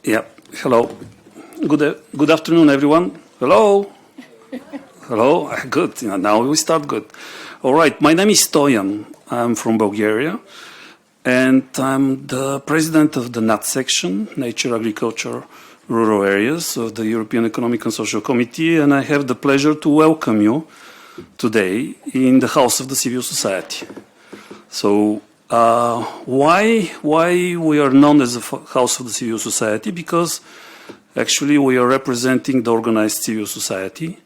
Yeah, hello. Good afternoon, everyone. Hello. Hello. Good. Now we start good. All right. My name is Stoyan. I'm from Bulgaria, and I'm the president of the NAT section, Nature, Agriculture, Rural Areas of the European Economic and Social Committee, and I have the pleasure to welcome you today in the House of the Civil Society. So why we are known as the House of the Civil Society? Because actually we are representing the organized civil society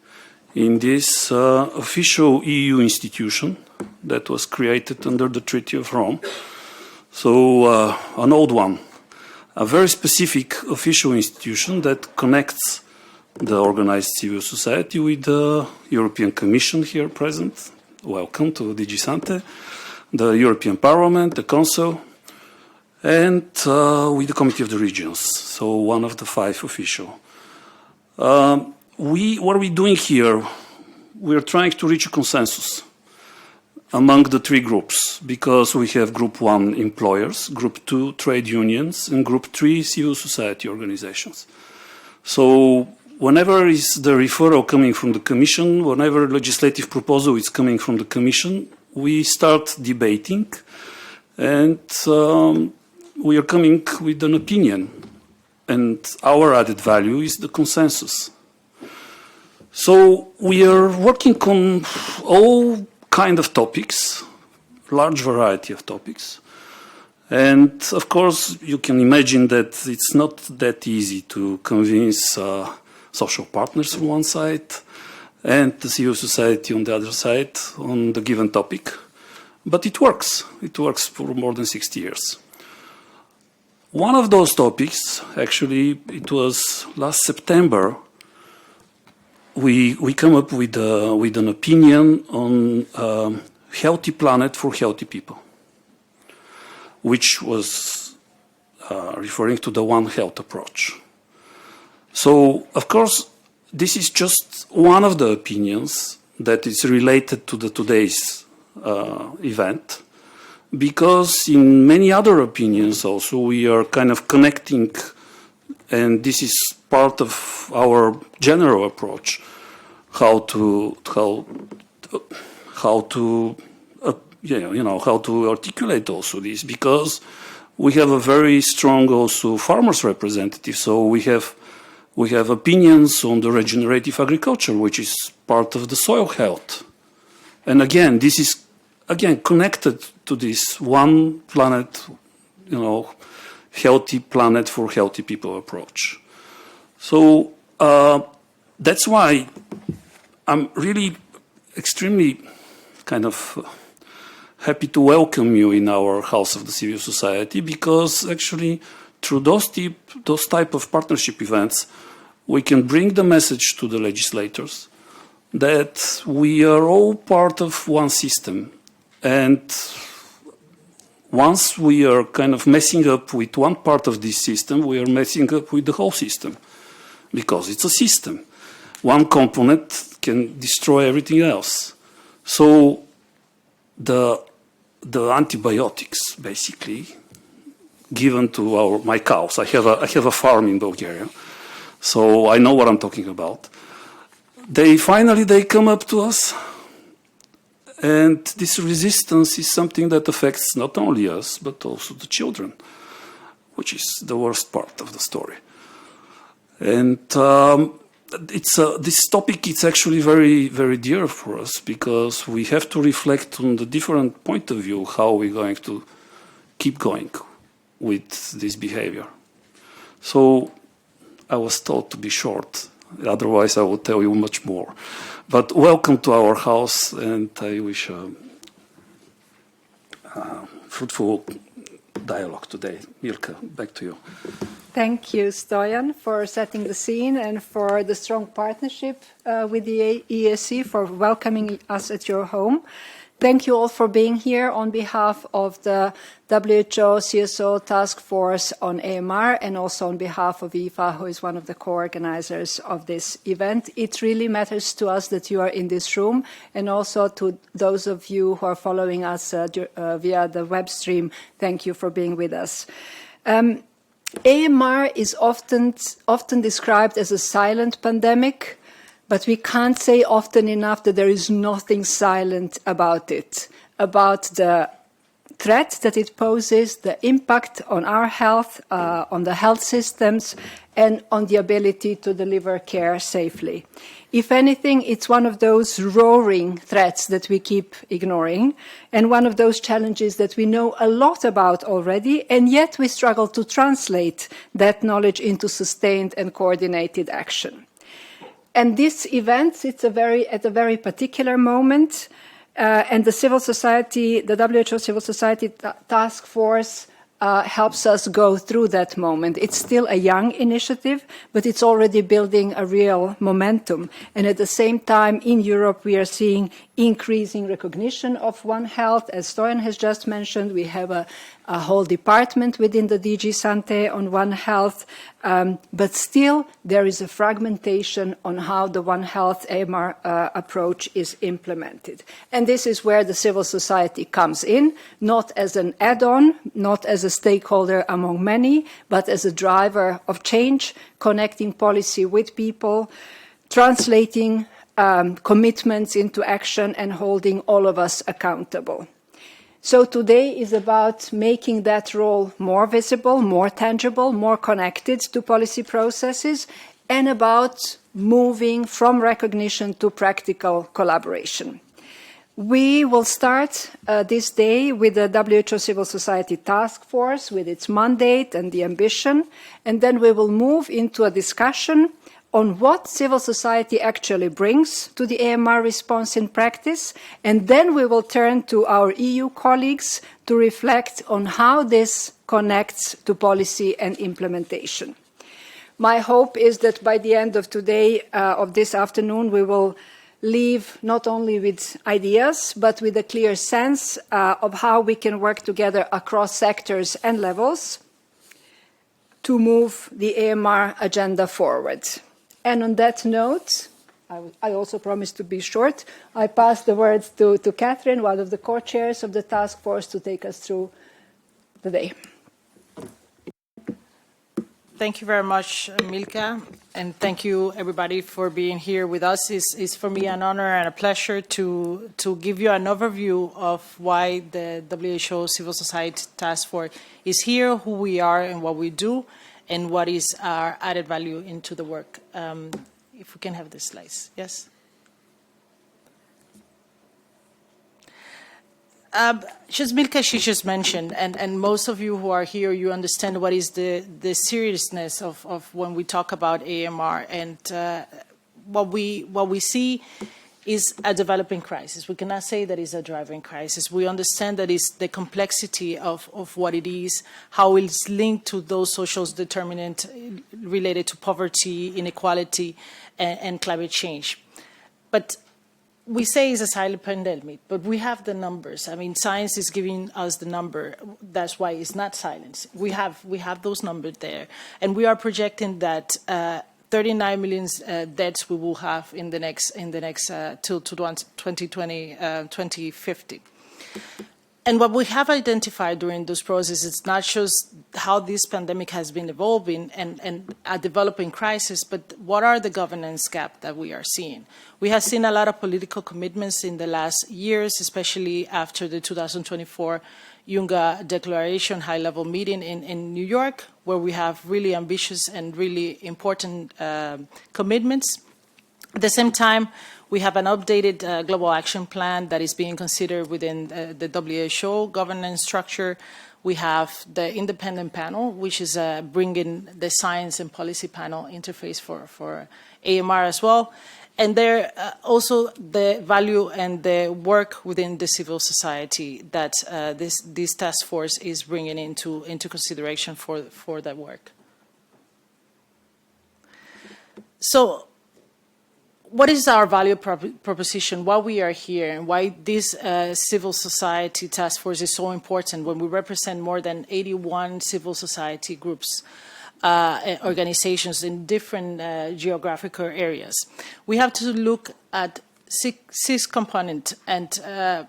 in this official EU institution that was created under the Treaty of Rome. So an old one, a very specific official institution that connects the organized civil society with the European Commission here present. Welcome to DG Sante, the European Parliament, the Council, and with the Committee of the Regions, so one of the 5 official. What are we doing here? We are trying to reach a consensus among the 3 groups, because we have Group 1 employers, Group 2 trade unions, and Group 3 civil society organizations. So whenever is the referral coming from the Commission, whenever legislative proposal is coming from the Commission, we start debating, and we are coming with an opinion, and our added value is the consensus. So we are working on all kind of topics, large variety of topics, and of course you can imagine that it's not that easy to convince social partners on one side and the civil society on the other side on the given topic, but it works. It works for more than 60 years. One of those topics, actually, it was last September, we come up with an opinion on healthy planet for healthy people, which was referring to the One Health approach. So, of course, this is just one of the opinions that is related to today's event, because in many other opinions also we are kind of connecting, and this is part of our general approach, how to articulate also this, because we have a very strong also farmers representative, so we have opinions on the regenerative agriculture, which is part of the soil health. And again, this is connected to this one planet, healthy planet for healthy people approach. So that's why I'm really extremely kind of happy to welcome you in our House of the Civil Society, because actually through those type of partnership events, we can bring the message to the legislators that we are all part of one system. And once we are kind of messing up with one part of this system, we are messing up with the whole system, because it's a system. One component can destroy everything else. So the antibiotics, basically, given to my cows. I have a farm in Bulgaria, so I know what I'm talking about. They come up to us, and this resistance is something that affects not only us, but also the children, which is the worst part of the story. And this topic is actually very, very dear for us, because we have to reflect on the different point of view, how we're going to keep going with this behavior. So I was told to be short, otherwise I will tell you much more. But welcome to our house, and I wish a fruitful dialogue today. Milka, back to you. Thank you, Stoyan, for setting the scene and for the strong partnership with the EESC, for welcoming us at your home. Thank you all for being here on behalf of the WHO CSO Task Force on AMR, and also on behalf of EPHA, who is one of the co-organizers of this event. It really matters to us that you are in this room, and also to those of you who are following us via the web stream. Thank you for being with us. AMR is often described as a silent pandemic, but we can't say often enough that there is nothing silent about it, about the threat that it poses, the impact on our health, on the health systems, and on the ability to deliver care safely. If anything, it's one of those roaring threats that we keep ignoring, and one of those challenges that we know a lot about already, and yet we struggle to translate that knowledge into sustained and coordinated action. And this event, it's at a very particular moment, and the civil society, the WHO Civil Society Task Force helps us go through that moment. It's still a young initiative, but it's already building a real momentum. And at the same time, in Europe, we are seeing increasing recognition of One Health. As Stoyan has just mentioned, we have a whole department within the DG Santé on One Health, but still there is a fragmentation on how the One Health AMR approach is implemented. And this is where the civil society comes in, not as an add-on, not as a stakeholder among many, but as a driver of change, connecting policy with people, translating commitments into action, and holding all of us accountable. So today is about making that role more visible, more tangible, more connected to policy processes, and about moving from recognition to practical collaboration. We will start this day with the WHO Civil Society Task Force, with its mandate and the ambition, and then we will move into a discussion on what civil society actually brings to the AMR response in practice, and then we will turn to our EU colleagues to reflect on how this connects to policy and implementation. My hope is that by the end of today, of this afternoon, we will leave not only with ideas, but with a clear sense of how we can work together across sectors and levels to move the AMR agenda forward. And on that note, I also promise to be short. I pass the word to Catherine, one of the co-chairs of the task force, to take us through the day. Thank you very much, Milka, and thank you everybody for being here with us. It's for me an honor and a pleasure to give you an overview of why the WHO Civil Society Task Force is here, who we are and what we do, and what is our added value into the work. If we can have the slides, yes? Just Milka, she just mentioned, and most of you who are here, you understand what is the seriousness of when we talk about AMR, and what we see is a developing crisis. We cannot say that it's a driving crisis. We understand that it's the complexity of what it is, how it's linked to those social determinants related to poverty, inequality, and climate change. But we say it's a silent pandemic, but we have the numbers. I mean, science is giving us the number. That's why it's not silence. We have those numbers there, and we are projecting that 39 million deaths we will have in the next till 2020, 2050. And what we have identified during this process is not just how this pandemic has been evolving and a developing crisis, but what are the governance gaps that we are seeing. We have seen a lot of political commitments in the last years, especially after the 2024 Yunga Declaration high-level meeting in New York, where we have really ambitious and really important commitments. At the same time, we have an updated global action plan that is being considered within the WHO governance structure. We have the independent panel, which is bringing the science and policy panel interface for AMR as well. And there also the value and the work within the civil society that this task force is bringing into consideration for that work. So, what is our value proposition, why we are here, and why this civil society task force is so important when we represent more than 81 civil society groups, organizations in different geographical areas? We have to look at six components, and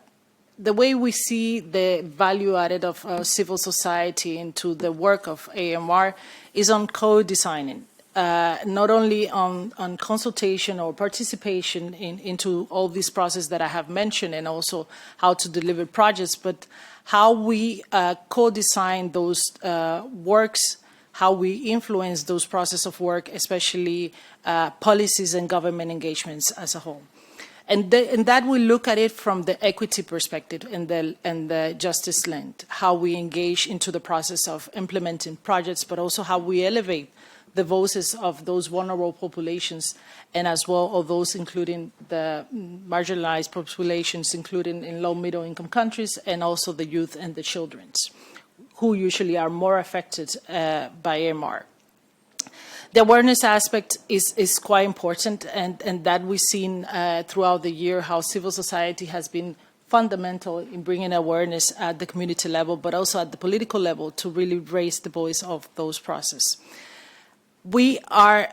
the way we see the value added of civil society into the work of AMR is on co-designing, not only on consultation or participation into all these processes that I have mentioned, and also how to deliver projects, but how we co-design those works, how we influence those processes of work, especially policies and government engagements as a whole. And that we look at it from the equity perspective and the justice lens, how we engage into the process of implementing projects, but also how we elevate the voices of those vulnerable populations, and as well of those including the marginalized populations, including in low middle income countries, and also the youth and the children, who usually are more affected by AMR. The awareness aspect is quite important, and that we've seen throughout the year how civil society has been fundamental in bringing awareness at the community level, but also at the political level to really raise the voice of those processes. We are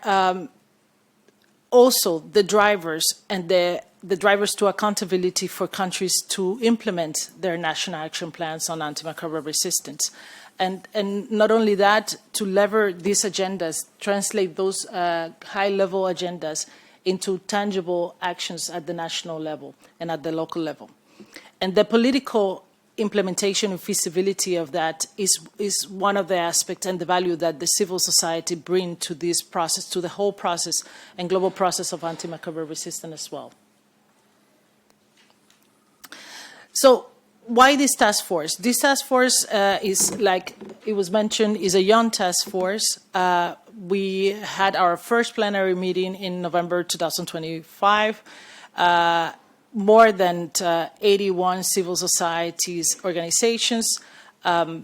also the drivers and the drivers to accountability for countries to implement their national action plans on antimicrobial resistance. And not only that, to lever these agendas, translate those high-level agendas into tangible actions at the national level and at the local level. And the political implementation and feasibility of that is one of the aspects and the value that the civil society bring to this process, to the whole process and global process of antimicrobial resistance as well. So, why this task force? This task force is, like it was mentioned, is a young task force. We had our first plenary meeting in November 2025. More than 81 civil societies organizations around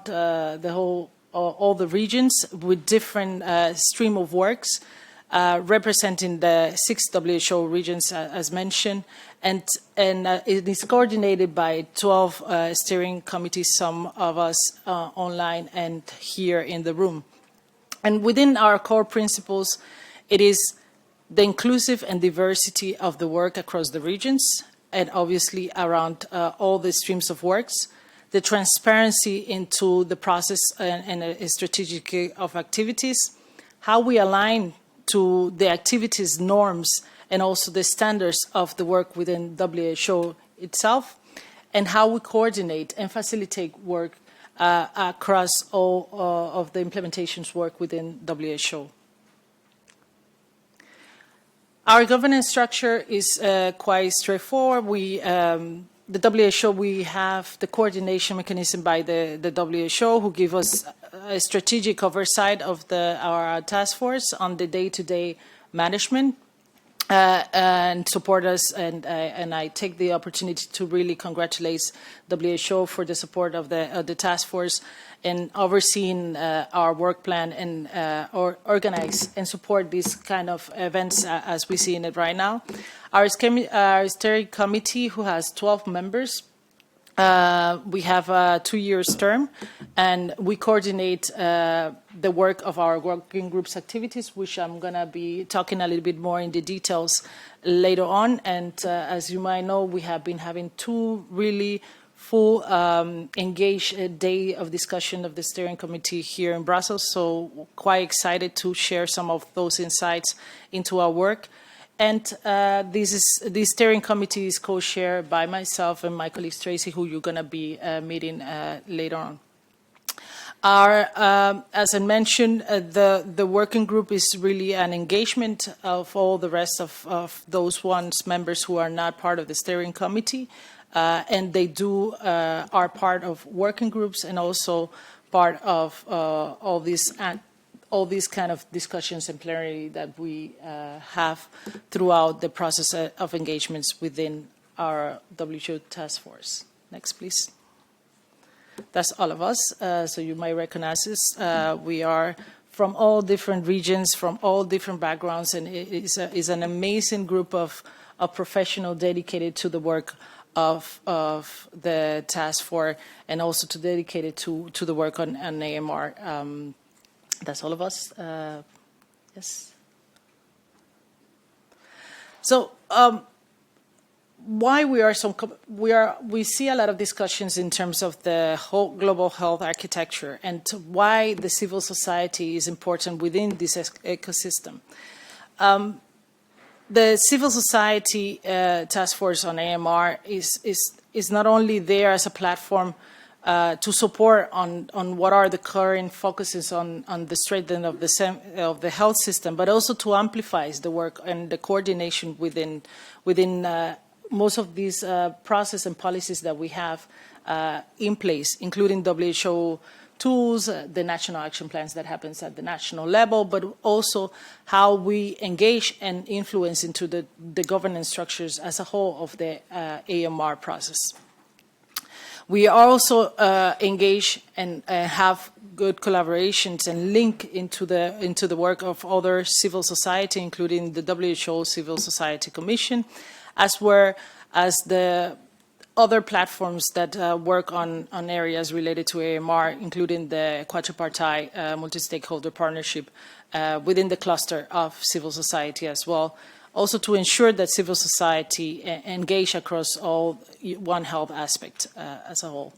the whole, all the regions with different stream of works representing the 6 WHO regions as mentioned. And it is coordinated by 12 steering committees, some of us online and here in the room. And within our core principles, it is the inclusive and diversity of the work across the regions, and obviously around all the streams of works, the transparency into the process and strategic of activities, how we align to the activities norms and also the standards of the work within WHO itself, and how we coordinate and facilitate work across all of the implementations work within WHO. Our governance structure is quite straightforward. The WHO, we have the coordination mechanism by the WHO, who give us a strategic oversight of our task force on the day-to-day management and support us. And I take the opportunity to really congratulate WHO for the support of the task force in overseeing our work plan and organize and support these kind of events as we see in it right now. Our steering committee, who has 12 members, we have a 2-year term, and we coordinate the work of our working group's activities, which I'm going to be talking a little bit more in the details later on. And as you might know, we have been having 2 really full engaged day of discussion of the steering committee here in Brussels, so quite excited to share some of those insights into our work. And this steering committee is co-chaired by myself and my colleague Tracy, who you're going to be meeting later on. As I mentioned, the working group is really an engagement of all the rest of those members who are not part of the steering committee. And they are part of working groups and also part of all these kind of discussions and plenary that we have throughout the process of engagements within our WHO task force. Next, please. That's all of us. So you might recognize us. We are from all different regions, from all different backgrounds, and it is an amazing group of professionals dedicated to the work of the task force, and also dedicated to the work on AMR. That's all of us. Yes. So why we see a lot of discussions in terms of the whole global health architecture and why the civil society is important within this ecosystem. The civil society task force on AMR is not only there as a platform to support on what are the current focuses on the strengthening of the health system, but also to amplify the work and the coordination within most of these processes and policies that we have in place, including WHO tools, the national action plans that happens at the national level, but also how we engage and influence into the governance structures as a whole of the AMR process. We are also engaged and have good collaborations and link into the work of other civil society, including the WHO Civil Society Commission, as well as the other platforms that work on areas related to AMR, including the quadripartite multi-stakeholder partnership within the cluster of civil society as well, also to ensure that civil society engage across all One Health aspect as a whole.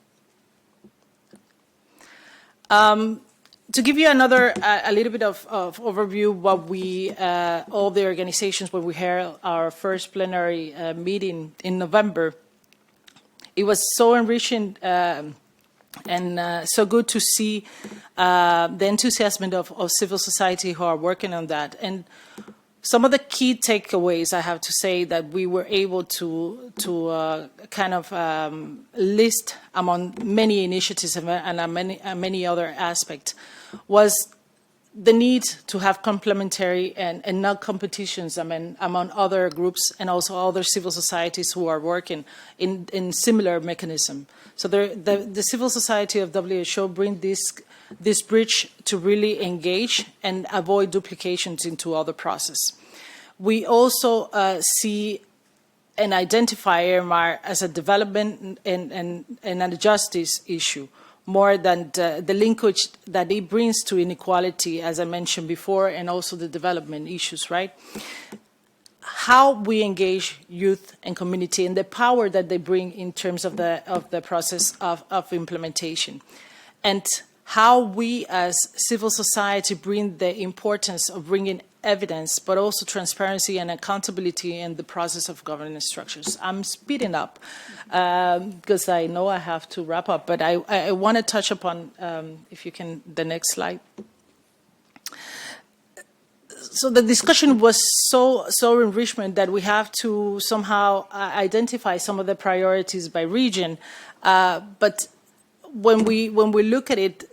To give you a little bit of overview, what we, all the organizations, when we held our first plenary meeting in November, it was so enriching and so good to see the enthusiasm of civil society who are working on that. And some of the key takeaways, I have to say, that we were able to kind of list among many initiatives and many other aspects was the need to have complementary and not competitions among other groups and also other civil societies who are working in similar mechanism. So the civil society of WHO bring this bridge to really engage and avoid duplications into other process. We also see and identify AMR as a development and a justice issue, more than the linkage that it brings to inequality, as I mentioned before, and also the development issues, right? How we engage youth and community and the power that they bring in terms of the process of implementation. And how we as civil society bring the importance of bringing evidence, but also transparency and accountability in the process of governance structures. I'm speeding up because I know I have to wrap up, but I want to touch upon, if you can, the next slide. So the discussion was so enrichment that we have to somehow identify some of the priorities by region, but when we look at it,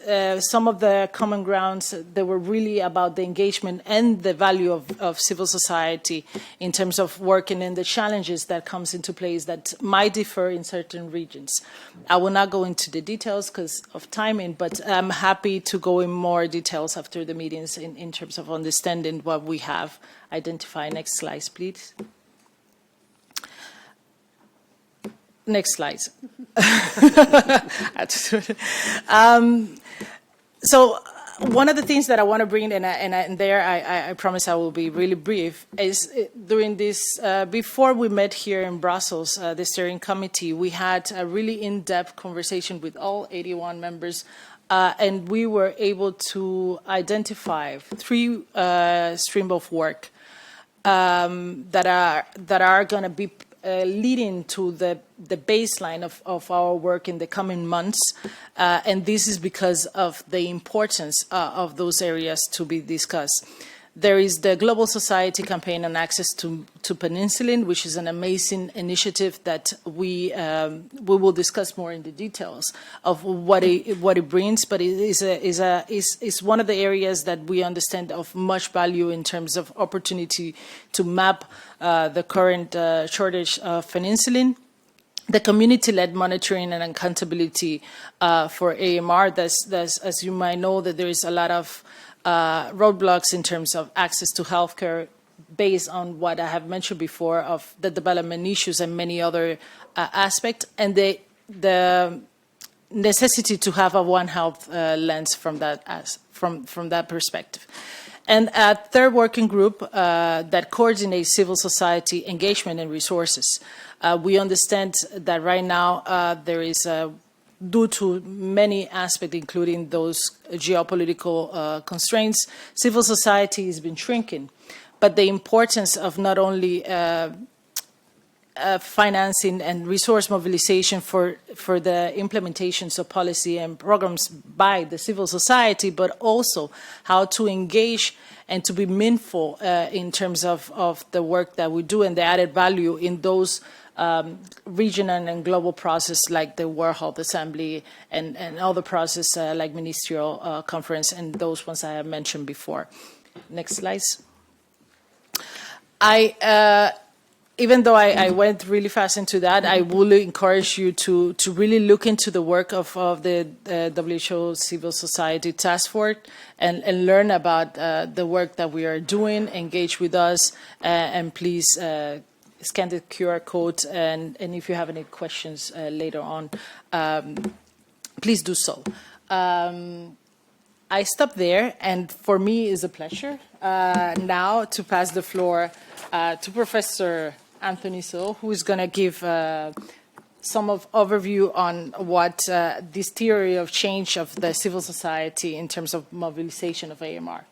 some of the common grounds that were really about the engagement and the value of civil society in terms of working and the challenges that comes into place that might differ in certain regions. I will not go into the details because of timing, but I'm happy to go in more details after the meetings in terms of understanding what we have identified. Next slide, please. Next slide. So one of the things that I want to bring, and there I promise I will be really brief, is during this, before we met here in Brussels, the steering committee, we had a really in-depth conversation with all 81 members, and we were able to identify 3 streams of work that are going to be leading to the baseline of our work in the coming months, and this is because of the importance of those areas to be discussed. There is the Global Society Campaign on Access to Penicillin, which is an amazing initiative that we will discuss more in the details of what it brings, but it is one of the areas that we understand of much value in terms of opportunity to map the current shortage of penicillin. The community-led monitoring and accountability for AMR, as you might know, that there is a lot of roadblocks in terms of access to healthcare based on what I have mentioned before of the development issues and many other aspects, and the necessity to have a One Health lens from that perspective. And a third working group that coordinates civil society engagement and resources. We understand that right now there is, due to many aspects, including those geopolitical constraints, civil society has been shrinking. But the importance of not only financing and resource mobilization for the implementations of policy and programs by the civil society, but also how to engage and to be meaningful in terms of the work that we do and the added value in those regional and global process like the World Health Assembly and other process like ministerial conference and those ones I have mentioned before. Next slide. Even though I went really fast into that, I will encourage you to really look into the work of the WHO Civil Society Task Force and learn about the work that we are doing, engage with us, and please scan the QR code, and if you have any questions later on, please do so. I stop there, and for me it's a pleasure now to pass the floor to Professor Anthony So, who is going to give some overview on what this theory of change of the civil society in terms of mobilization of AMR.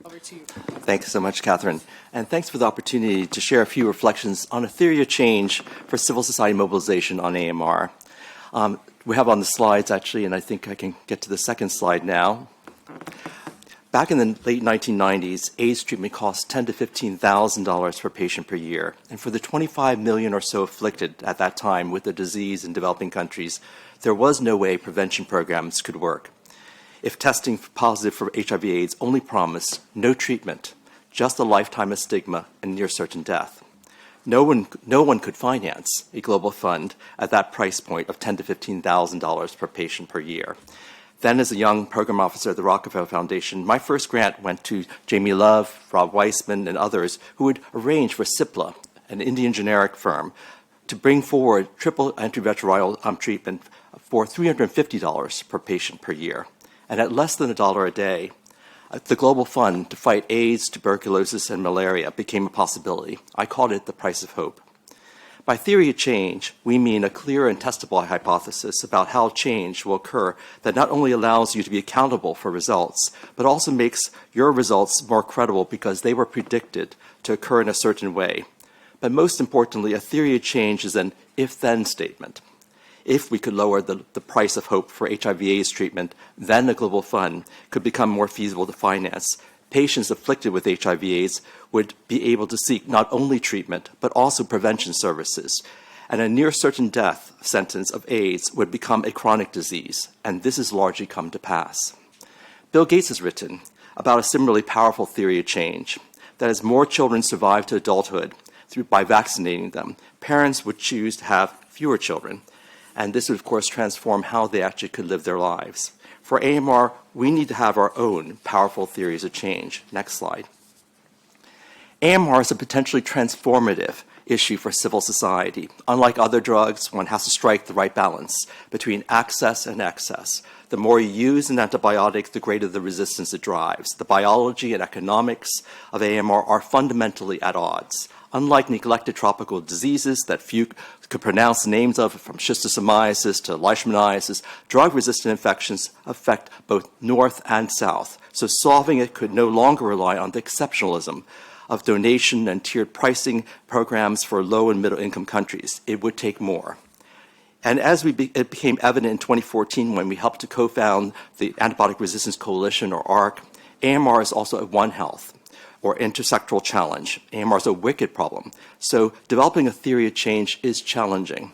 Over to you. Thanks so much, Catherine. And thanks for the opportunity to share a few reflections on a theory of change for civil society mobilization on AMR. We have on the slides, actually, and I think I can get to the second slide now. Back in the late 1990s, AIDS treatment cost $10,000 to $15,000 per patient per year. And for the 25 million or so afflicted at that time with the disease in developing countries, there was no way prevention programs could work. If testing positive for HIV/AIDS only promised no treatment, just a lifetime of stigma and near certain death. No one could finance a global fund at that price point of $10,000 to $15,000 per patient per year. Then, as a young program officer at the Rockefeller Foundation, my first grant went to Jamie Love, Rob Weissman, and others who would arrange for Cipla, an Indian generic firm, to bring forward triple antiretroviral treatment for $350 per patient per year. And at less than $1 a day, the global fund to fight AIDS, tuberculosis, and malaria became a possibility. I called it the price of hope. By theory of change, we mean a clear and testable hypothesis about how change will occur that not only allows you to be accountable for results, but also makes your results more credible because they were predicted to occur in a certain way. But most importantly, a theory of change is an if-then statement. If we could lower the price of hope for HIV/AIDS treatment, then the global fund could become more feasible to finance. Patients afflicted with HIV/AIDS would be able to seek not only treatment, but also prevention services. And a near certain death sentence of AIDS would become a chronic disease, and this has largely come to pass. Bill Gates has written about a similarly powerful theory of change, that as more children survive to adulthood by vaccinating them, parents would choose to have fewer children. And this would, of course, transform how they actually could live their lives. For AMR, we need to have our own powerful theories of change. Next slide. AMR is a potentially transformative issue for civil society. Unlike other drugs, one has to strike the right balance between access and excess. The more you use an antibiotic, the greater the resistance it drives. The biology and economics of AMR are fundamentally at odds. Unlike neglected tropical diseases that few could pronounce the names of, from schistosomiasis to leishmaniasis, drug-resistant infections affect both North and South. So solving it could no longer rely on the exceptionalism of donation and tiered pricing programs for low and middle income countries. It would take more. And as it became evident in 2014 when we helped to co-found the Antibiotic Resistance Coalition, or ARC, AMR is also a One Health, or intersectoral challenge. AMR is a wicked problem. So developing a theory of change is challenging.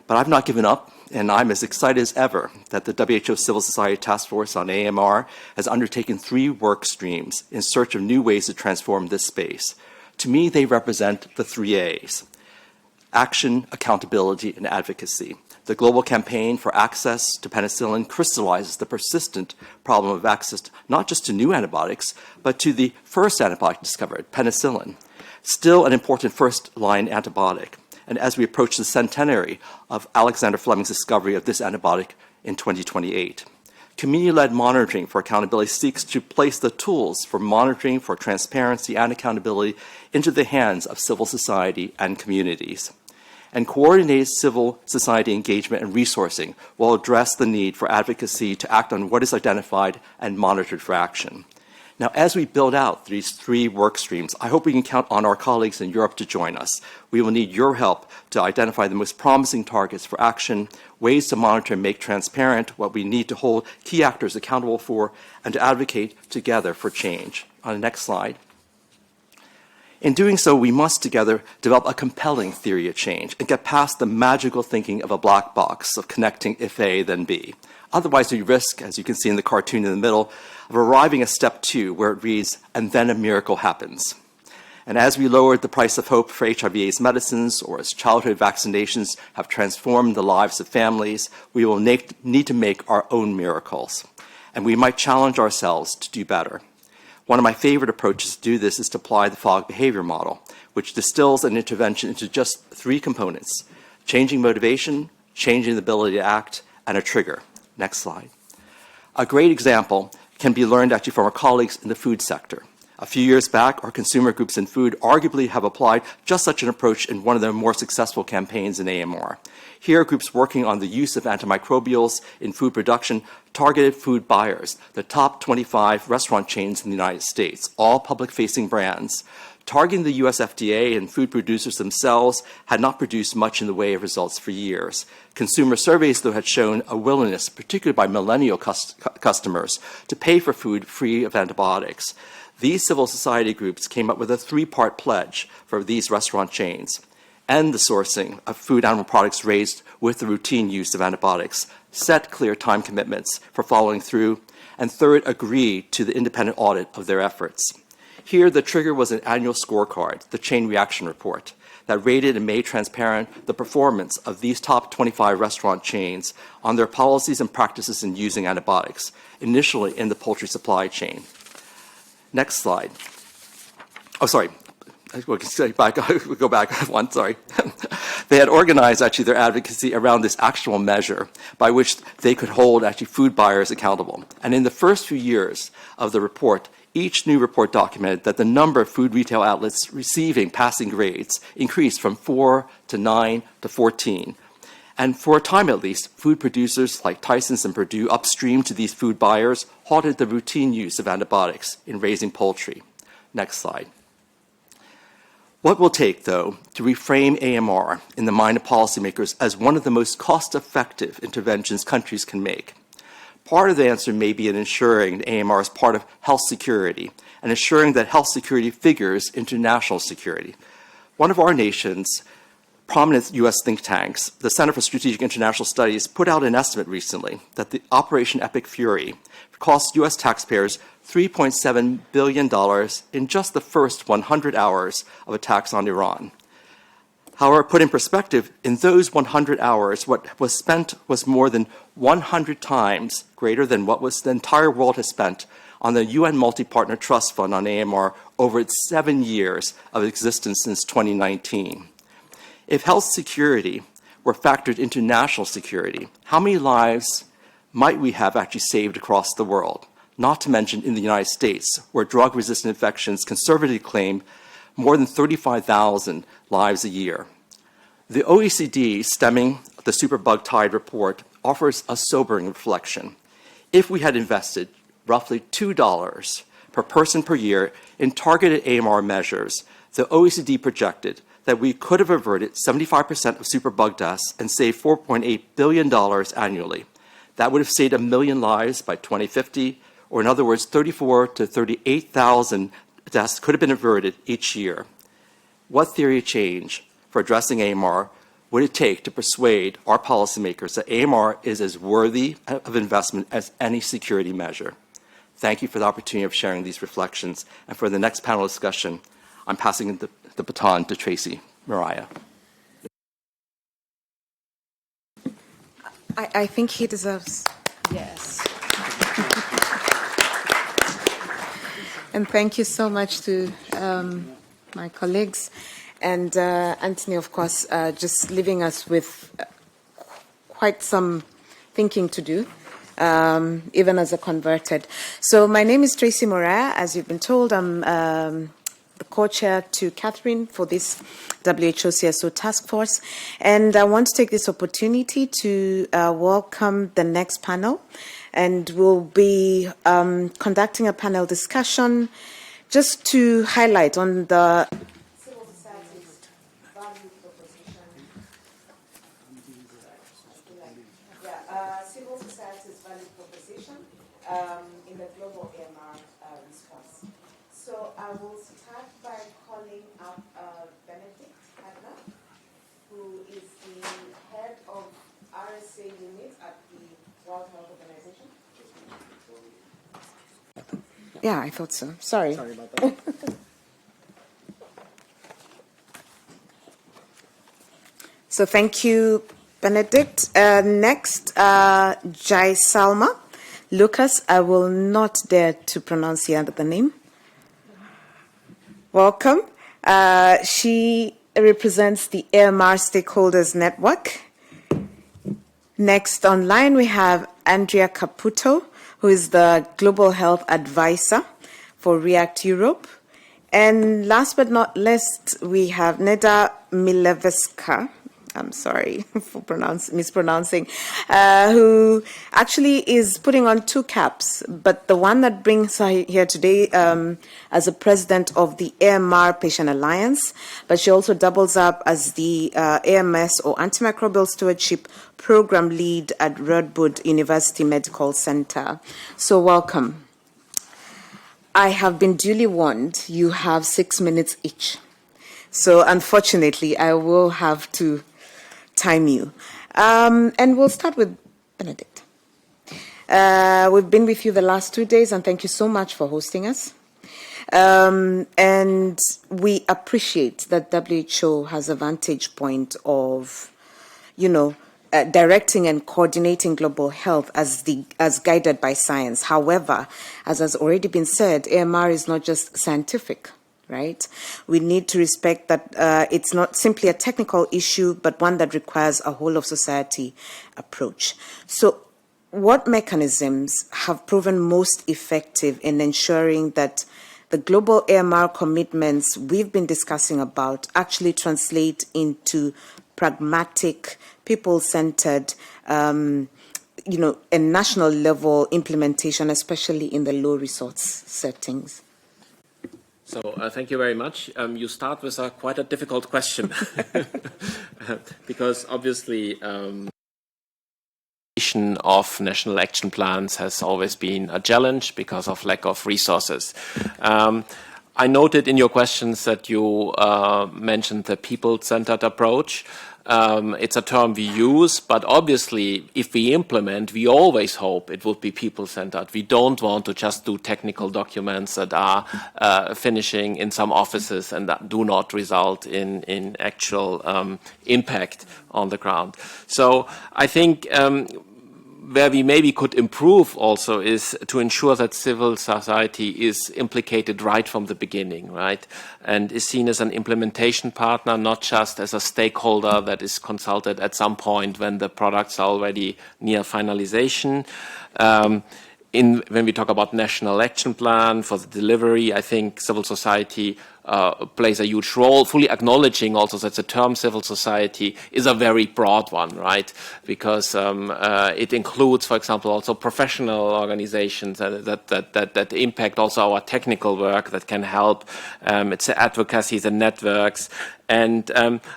But I've not given up, and I'm as excited as ever that the WHO Civil Society Task Force on AMR has undertaken 3 work streams in search of new ways to transform this space. To me, they represent the 3 A's: action, accountability, and advocacy. The global campaign for access to penicillin crystallizes the persistent problem of access not just to new antibiotics, but to the first antibiotic discovered, penicillin, still an important first-line antibiotic. And as we approach the centenary of Alexander Fleming's discovery of this antibiotic in 2028, Community-led monitoring for accountability seeks to place the tools for monitoring for transparency and accountability into the hands of civil society and communities. And coordinated civil society engagement and resourcing will address the need for advocacy to act on what is identified and monitored for action. Now, as we build out these 3 work streams, I hope we can count on our colleagues in Europe to join us. We will need your help to identify the most promising targets for action, ways to monitor and make transparent what we need to hold key actors accountable for, and to advocate together for change. On the next slide. In doing so, we must together develop a compelling theory of change and get past the magical thinking of a black box of connecting if A, then B. Otherwise, we risk, as you can see in the cartoon in the middle, of arriving at step 2, where it reads, and then a miracle happens. And as we lowered the price of hope for HIV/AIDS medicines, or as childhood vaccinations have transformed the lives of families, we will need to make our own miracles. And we might challenge ourselves to do better. One of my favorite approaches to do this is to apply the FOG behavior model, which distills an intervention into just 3 components: changing motivation, changing the ability to act, and a trigger. Next slide. A great example can be learned actually from our colleagues in the food sector. A few years back, our consumer groups in food arguably have applied just such an approach in one of their more successful campaigns in AMR. Here, groups working on the use of antimicrobials in food production targeted food buyers, the top 25 restaurant chains in the United States, all public-facing brands. Targeting the US FDA and food producers themselves had not produced much in the way of results for years. Consumer surveys, though, had shown a willingness, particularly by millennial customers, to pay for food free of antibiotics. These civil society groups came up with a 3-part pledge for these restaurant chains: end the sourcing of food animal products raised with the routine use of antibiotics, set clear time commitments for following through, and third, agree to the independent audit of their efforts. Here, the trigger was an annual scorecard, the Chain Reaction Report, that rated and made transparent the performance of these top 25 restaurant chains on their policies and practices in using antibiotics, initially in the poultry supply chain. Next slide. Oh, sorry. We'll go back one, sorry. They had organized actually their advocacy around this actual measure by which they could hold actually food buyers accountable. And in the first few years of the report, each new report documented that the number of food retail outlets receiving passing grades increased from 4 to 9 to 14. And for a time at least, food producers like Tyson's and Purdue upstream to these food buyers halted the routine use of antibiotics in raising poultry. Next slide. What will take, though, to reframe AMR in the mind of policymakers as one of the most cost-effective interventions countries can make? Part of the answer may be in ensuring that AMR is part of health security and ensuring that health security figures into national security. One of our nation's prominent U.S. think tanks, the Center for Strategic International Studies, put out an estimate recently that the Operation Epic Fury cost U.S. taxpayers $3.7 billion in just the first 100 hours of attacks on Iran. However, put in perspective, in those 100 hours, what was spent was more than 100 times greater than what the entire world has spent on the UN Multi-Partner Trust Fund on AMR over its 7 years of existence since 2019. If health security were factored into national security, how many lives might we have actually saved across the world? Not to mention in the United States, where drug-resistant infections conservatively claim more than 35,000 lives a year. The OECD stemming the Superbug Tide report offers a sobering reflection. If we had invested roughly $2 per person per year in targeted AMR measures, the OECD projected that we could have averted 75% of superbug deaths and saved $4.8 billion annually. That would have saved 1 million lives by 2050, or in other words, 34 to 38,000 deaths could have been averted each year. What theory of change for addressing AMR would it take to persuade our policymakers that AMR is as worthy of investment as any security measure? Thank you for the opportunity of sharing these reflections. And for the next panel discussion, I'm passing the baton to Tracy Mariah. I think he deserves. Yes. And thank you so much to my colleagues and Anthony, of course, just leaving us with quite some thinking to do. even as a converted. So my name is Tracy Morea. As you've been told, I'm the co-chair to Catherine for this WHO CSO task force. And I want to take this opportunity to welcome the next panel. And we'll be conducting a panel discussion just to highlight on the civil society's value proposition. Civil society's value proposition in the global AMR response. So I will start by calling up Benedict Adler, who is the head of RSA unit at the World Health Organization. Yeah, I thought so. Sorry. Sorry about that. So thank you, Benedict. Next, Jai Salma. Lucas, I will not dare to pronounce the name. Welcome. She represents the AMR Stakeholders Network. Next online, we have Andrea Caputo, who is the Global Health Advisor for REACT Europe. And last but not least, we have Neda Mileveska. I'm sorry for mispronouncing, who actually is putting on two caps, but the one that brings her here today as a president of the AMR Patient Alliance, but she also doubles up as the AMS or Antimicrobial Stewardship Program Lead at Radboud University Medical Center. So welcome. I have been duly warned, you have 6 minutes each. So unfortunately, I will have to time you. And we'll start with Benedict. We've been with you the last 2 days, and thank you so much for hosting us. And we appreciate that WHO has a vantage point of, directing and coordinating global health as guided by science. However, as has already been said, AMR is not just scientific. Right? We need to respect that it's not simply a technical issue, but one that requires a whole of society approach. So what mechanisms have proven most effective in ensuring that the global AMR commitments we've been discussing about actually translate into pragmatic, people-centered, and national level implementation, especially in the low resource settings? So thank you very much. You start with quite a difficult question because obviously of national action plans has always been a challenge because of lack of resources. I noted in your questions that you mentioned the people-centered approach. It's a term we use, but obviously, if we implement, we always hope it would be people-centered. We don't want to just do technical documents that are finishing in some offices and that do not result in actual impact on the ground. So I think where we maybe could improve also is to ensure that civil society is implicated right from the beginning, right? And is seen as an implementation partner, not just as a stakeholder that is consulted at some point when the products are already near finalization. When we talk about national action plan for the delivery, I think civil society plays a huge role, fully acknowledging also that the term civil society is a very broad one, right? Because it includes, for example, also professional organizations that impact also our technical work that can help. It's the advocacy, the networks. And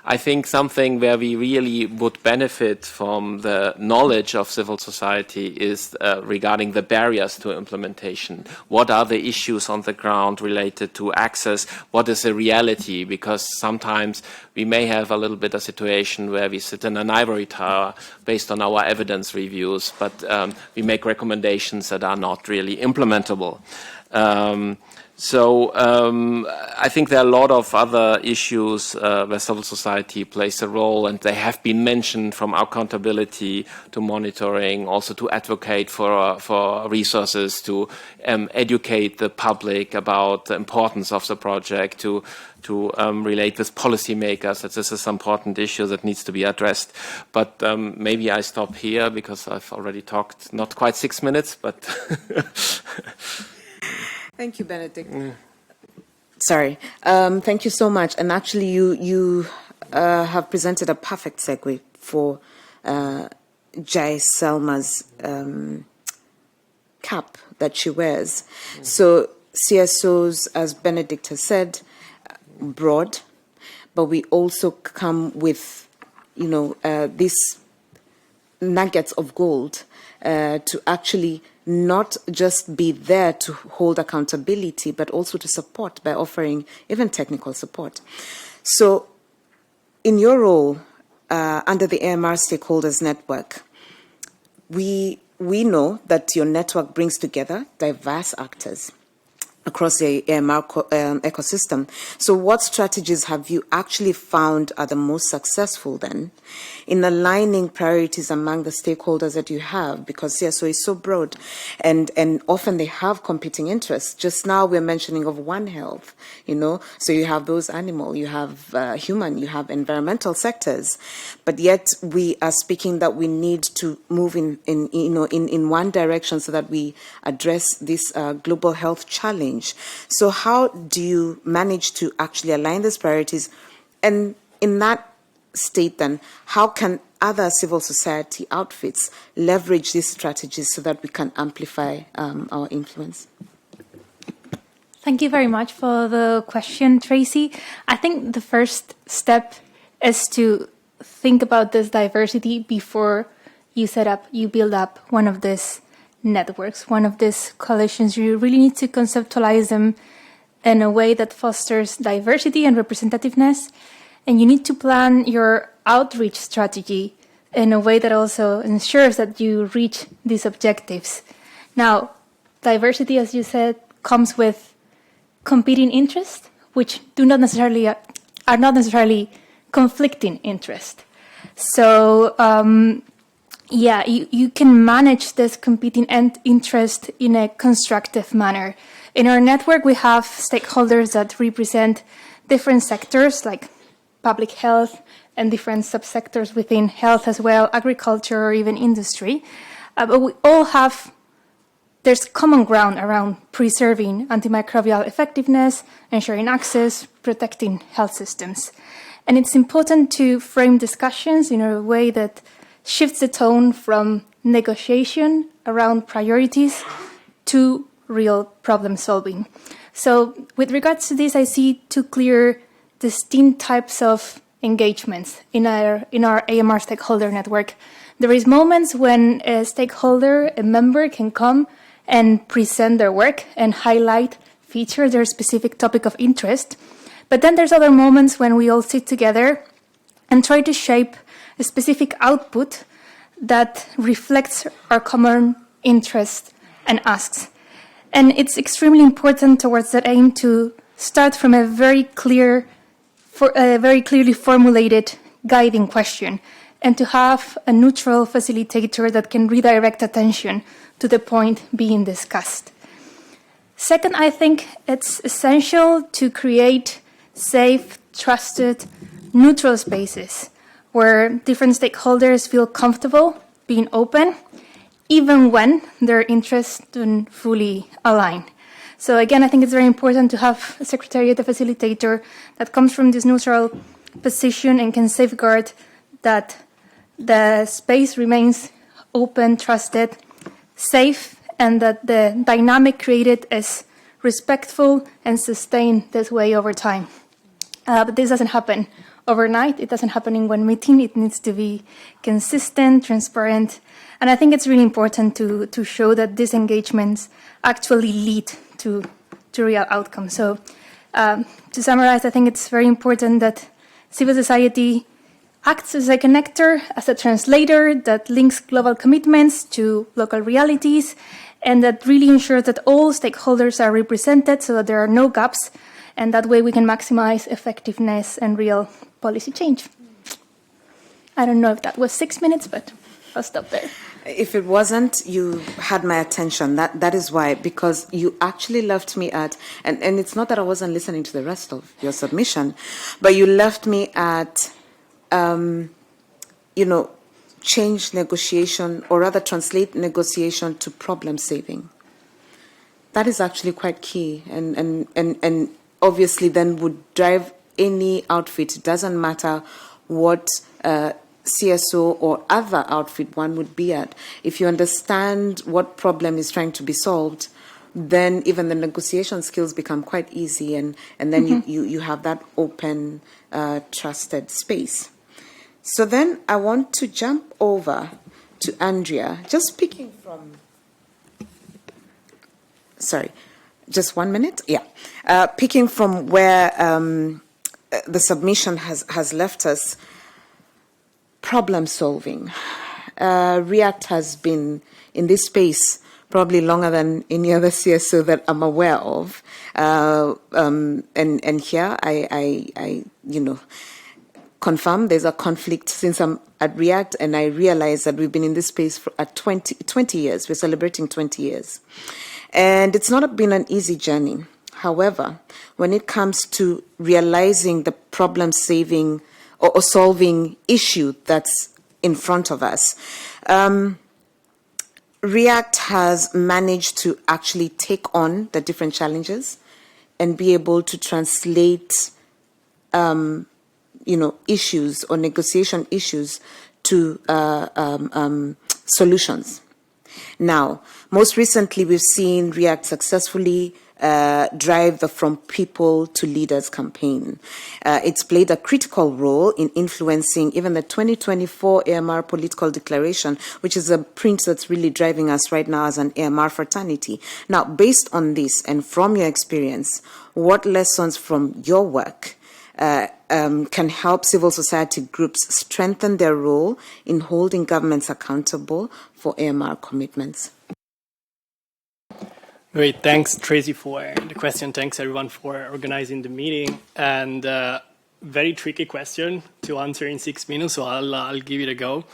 I think something where we really would benefit from the knowledge of civil society is regarding the barriers to implementation. What are the issues on the ground related to access? What is the reality? Because sometimes we may have a little bit of situation where we sit in an ivory tower based on our evidence reviews, but we make recommendations that are not really implementable. So I think there are a lot of other issues where civil society plays a role, and they have been mentioned, from accountability to monitoring, also to advocate for resources, to educate the public about the importance of the project, to relate with policymakers that this is an important issue that needs to be addressed. But maybe I stop here because I've already talked not quite 6 minutes, but... Thank you, Benedict. Sorry. Thank you so much. And actually, you have presented a perfect segue for Jai Selma's cap that she wears. So CSOs, as Benedict has said, broad, but we also come with, these nuggets of gold to actually not just be there to hold accountability, but also to support by offering even technical support. So in your role under the AMR Stakeholders Network, we know that your network brings together diverse actors across the AMR ecosystem. So what strategies have you actually found are the most successful then in aligning priorities among the stakeholders that you have? Because CSO is so broad and often they have competing interests. Just now we're mentioning of One Health, so you have those animal, you have human, you have environmental sectors, but yet we are speaking that we need to move in one direction so that we address this global health challenge. So how do you manage to actually align these priorities? And in that state, then, how can other civil society outfits leverage these strategies so that we can amplify our influence? Thank you very much for the question, Tracy. I think the first step is to think about this diversity before you build up one of these networks, one of these coalitions. You really need to conceptualize them in a way that fosters diversity and representativeness. And you need to plan your outreach strategy in a way that also ensures that you reach these objectives. Now, diversity, as you said, comes with competing interests, which are not necessarily conflicting interests. So, you can manage this competing interest in a constructive manner. In our network, we have stakeholders that represent different sectors like public health and different subsectors within health as well, agriculture or even industry. But we all there's common ground around preserving antimicrobial effectiveness, ensuring access, protecting health systems. And it's important to frame discussions in a way that shifts the tone from negotiation around priorities to real problem solving. So with regards to this, I see two clear, distinct types of engagements in our AMR stakeholder network. There is moments when a stakeholder, a member, can come and present their work and feature their specific topic of interest. But then there's other moments when we all sit together and try to shape a specific output that reflects our common interest and asks. And it's extremely important towards that aim to start from a very clearly formulated guiding question, and to have a neutral facilitator that can redirect attention to the point being discussed. Second, I think it's essential to create safe, trusted, neutral spaces where different stakeholders feel comfortable being open, even when their interests don't fully align. So again, I think it's very important to have a secretariat, a facilitator that comes from this neutral position and can safeguard that the space remains open, trusted, safe, and that the dynamic created is respectful and sustained this way over time. But this doesn't happen overnight. It doesn't happen in one meeting. It needs to be consistent, transparent. And I think it's really important to show that these engagements actually lead to real outcomes. So to summarize, I think it's very important that civil society acts as a connector, as a translator that links global commitments to local realities, and that really ensures that all stakeholders are represented so that there are no gaps, and that way we can maximize effectiveness and real policy change. I don't know if that was 6 minutes, but I'll stop there. If it wasn't, you had my attention. That is why, because you actually left me at, and it's not that I wasn't listening to the rest of your submission, but you left me at, change negotiation, or rather translate negotiation to problem saving. That is actually quite key, and obviously then would drive any outfit. It doesn't matter what CSO or other outfit one would be at. If you understand what problem is trying to be solved, then even the negotiation skills become quite easy, and then you have that open, trusted space. So then I want to jump over to Andrea, just picking from, sorry, just 1 minute? Yeah. Picking from where the submission has left us, problem solving. REACT has been in this space probably longer than any other CSO that I'm aware of. And here I confirm there's a conflict since I'm at REACT, and I realize that we've been in this space for 20 years. We're celebrating 20 years. And it's not been an easy journey. However, when it comes to realizing the problem-saving or solving issue that's in front of us, REACT has managed to actually take on the different challenges and be able to translate issues or negotiation issues to solutions. Now, most recently, we've seen REACT successfully drive the From People to Leaders campaign. It's played a critical role in influencing even the 2024 AMR political declaration, which is a print that's really driving us right now as an AMR fraternity. Now, based on this and from your experience, what lessons from your work can help civil society groups strengthen their role in holding governments accountable for AMR commitments? Great, thanks Tracy for the question. Thanks everyone for organizing the meeting. And very tricky question to answer in 6 minutes, so I'll give it a go.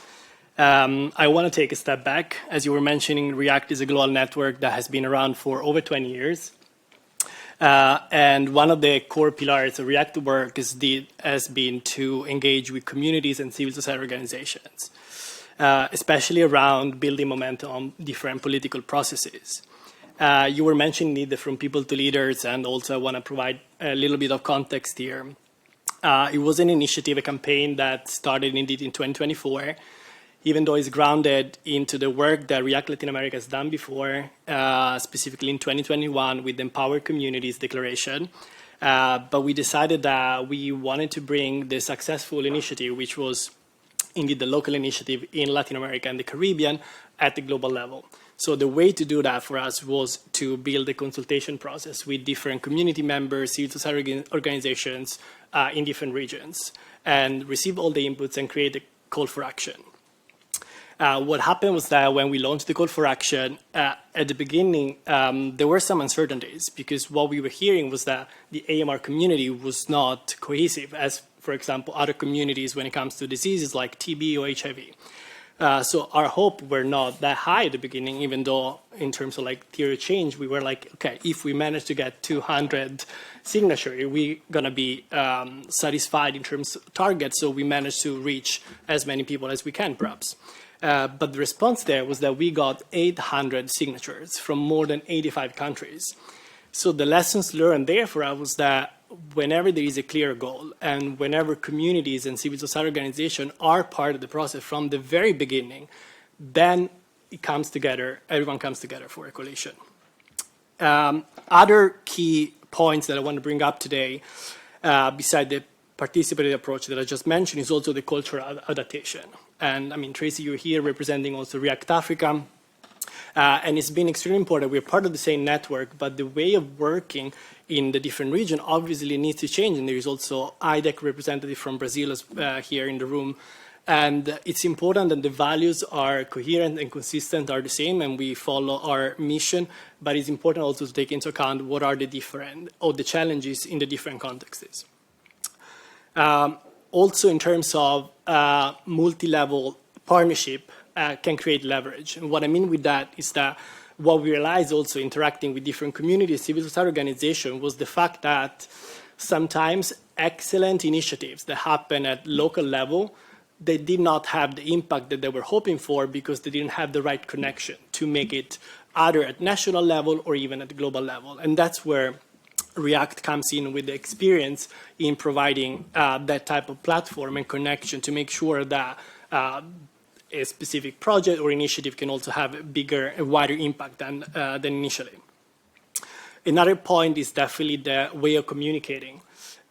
I want to take a step back. As you were mentioning, REACT is a global network that has been around for over 20 years. And one of the core pillars of REACT work has been to engage with communities and civil society organizations, especially around building momentum on different political processes. You were mentioning the From People to Leaders, and also I want to provide a little bit of context here. It was an initiative, a campaign that started indeed in 2024, even though it's grounded into the work that REACT Latin America has done before, specifically in 2021 with the Empowered Communities Declaration. But we decided that we wanted to bring the successful initiative, which was indeed the local initiative in Latin America and the Caribbean, at the global level. So the way to do that for us was to build a consultation process with different community members, civil society organizations in different regions, and receive all the inputs and create a call for action. What happened was that when we launched the call for action, at the beginning, there were some uncertainties, because what we were hearing was that the AMR community was not cohesive, as, for example, other communities when it comes to diseases like TB or HIV. So our hope were not that high at the beginning, even though in terms of like theory of change, we were like, okay, if we manage to get 200 signatures, we're going to be satisfied in terms of targets. So we managed to reach as many people as we can, perhaps. But the response there was that we got 800 signatures from more than 85 countries. So the lessons learned there for us was that whenever there is a clear goal and whenever communities and civil society organizations are part of the process from the very beginning, then it comes together, everyone comes together for a coalition. Other key points that I want to bring up today, beside the participatory approach that I just mentioned, is also the cultural adaptation. And I mean, Tracy, you're here representing also REACT Africa. And it's been extremely important. We're part of the same network, but the way of working in the different region obviously needs to change. And there is also IDEC representative from Brazil here in the room. And it's important that the values are coherent and consistent, are the same, and we follow our mission. But it's important also to take into account what are the different, or the challenges in the different contexts. Also, in terms of multi-level partnership, can create leverage. And what I mean with that is that what we realized also interacting with different communities, civil society organizations, was the fact that sometimes excellent initiatives that happen at local level, they did not have the impact that they were hoping for because they didn't have the right connection to make it either at national level or even at the global level. And that's where React comes in with the experience in providing that type of platform and connection to make sure that a specific project or initiative can also have a wider impact than initially. Another point is definitely the way of communicating.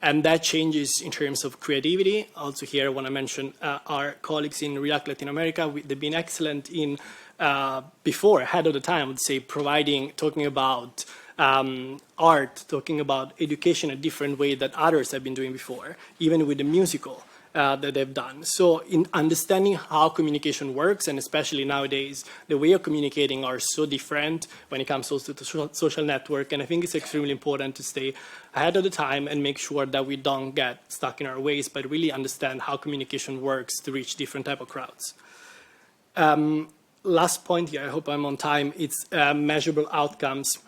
And that changes in terms of creativity. Also here, I want to mention our colleagues in React Latin America. They've been excellent in, ahead of the time, I would say, talking about art, talking about education a different way that others have been doing before, even with the musical that they've done. So in understanding how communication works, and especially nowadays, the way of communicating are so different when it comes also to social network. And I think it's extremely important to stay ahead of the time and make sure that we don't get stuck in our ways, but really understand how communication works to reach different type of crowds. Last point here, I hope I'm on time, it's measurable outcomes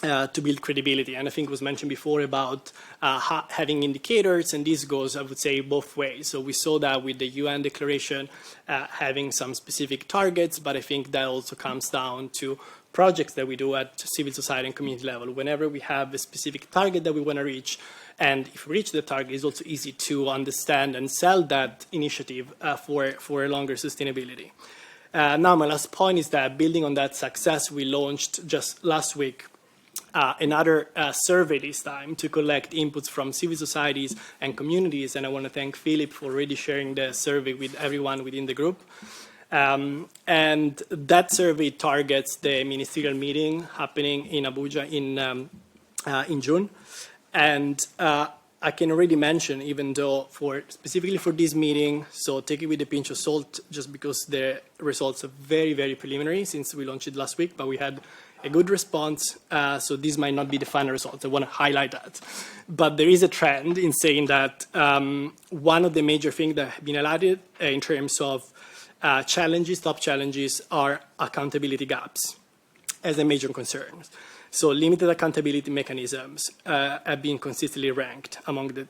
to build credibility. And I think it was mentioned before about having indicators, and this goes, I would say, both ways. So we saw that with the UN declaration having some specific targets, but I think that also comes down to projects that we do at civil society and community level. Whenever we have a specific target that we want to reach, and if we reach the target, it's also easy to understand and sell that initiative for a longer sustainability. Now, my last point is that building on that success, we launched just last week another survey this time to collect inputs from civil societies and communities. And I want to thank Philip for already sharing the survey with everyone within the group. And that survey targets the ministerial meeting happening in Abuja in June. And I can already mention, even though specifically for this meeting, so take it with a pinch of salt, just because the results are very, very preliminary since we launched it last week, but we had a good response, so this might not be the final result. I want to highlight that. But there is a trend in saying that one of the major things that have been highlighted in terms of top challenges, are accountability gaps as a major concern. So limited accountability mechanisms have been consistently ranked among the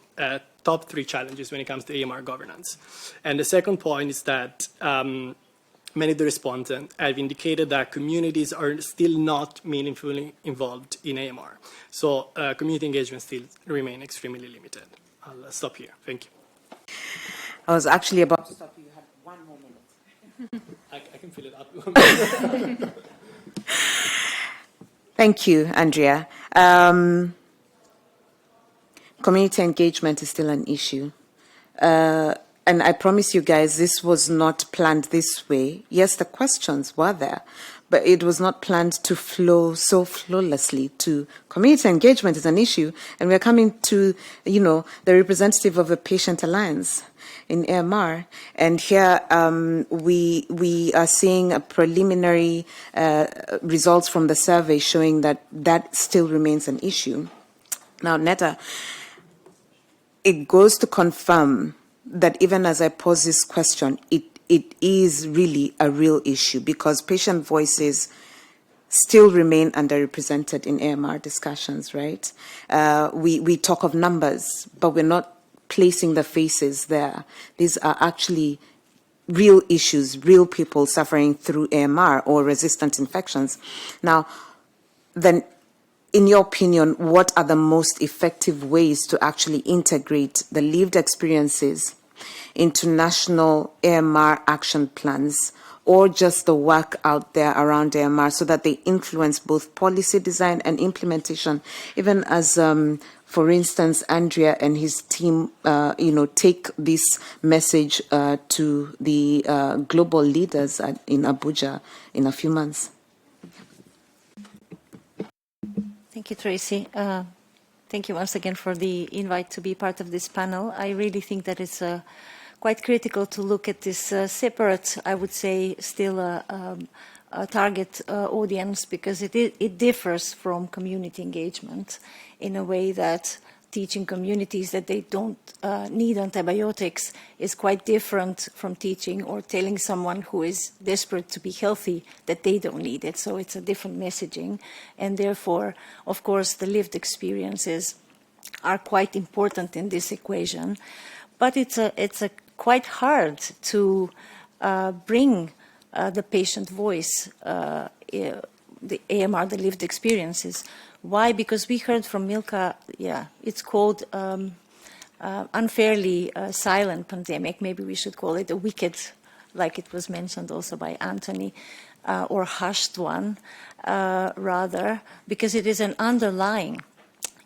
top 3 challenges when it comes to AMR governance. And the second point is that many of the respondents have indicated that communities are still not meaningfully involved in AMR. So community engagement still remain extremely limited. I'll stop here. Thank you. I was actually about to stop you. You had 1 more minute. I can fill it up. Thank you, Andrea. Community engagement is still an issue. And I promise you guys, this was not planned this way. Yes, the questions were there, but it was not planned to flow so flawlessly to community engagement is an issue. And we're coming to, the representative of the Patient Alliance in AMR. And here we are seeing a preliminary results from the survey showing that still remains an issue. Now, Netta, it goes to confirm that even as I pose this question, it is really a real issue because patient voices still remain underrepresented in AMR discussions, right? We talk of numbers, but we're not placing the faces there. These are actually real issues, real people suffering through AMR or resistant infections. Now, then, in your opinion, what are the most effective ways to actually integrate the lived experiences into national AMR action plans, or just the work out there around AMR so that they influence both policy design and implementation, even as, for instance, Andrea and his team, take this message to the global leaders in Abuja in a few months? Thank you, Tracy. Thank you once again for the invite to be part of this panel. I really think that it's quite critical to look at this separate, I would say, still a target audience, because it differs from community engagement in a way that teaching communities that they don't need antibiotics is quite different from teaching or telling someone who is desperate to be healthy that they don't need it. So it's a different messaging. And therefore, of course, the lived experiences are quite important in this equation. But it's quite hard to bring the patient voice, the AMR, the lived experiences. Why? Because we heard from Milka, it's called unfairly silent pandemic. Maybe we should call it a wicked, like it was mentioned also by Anthony, or hushed one, rather, because it is an underlying.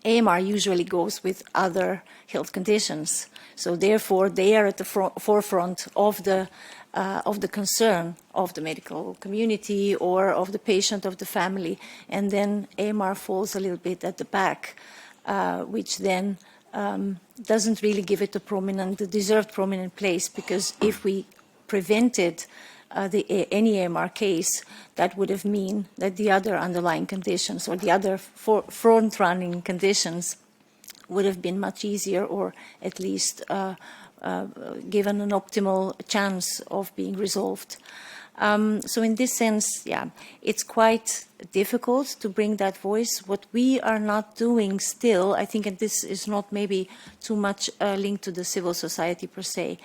AMR usually goes with other health conditions. So therefore, they are at the forefront of the concern of the medical community or of the patient, of the family, and then AMR falls a little bit at the back, which then doesn't really give it the deserved prominent place, because if we prevented any AMR case, that would have mean that the other underlying conditions or the other front-running conditions would have been much easier, or at least given an optimal chance of being resolved. So in this sense, it's quite difficult to bring that voice. What we are not doing still, I think, and this is not maybe too much linked to the civil society per se,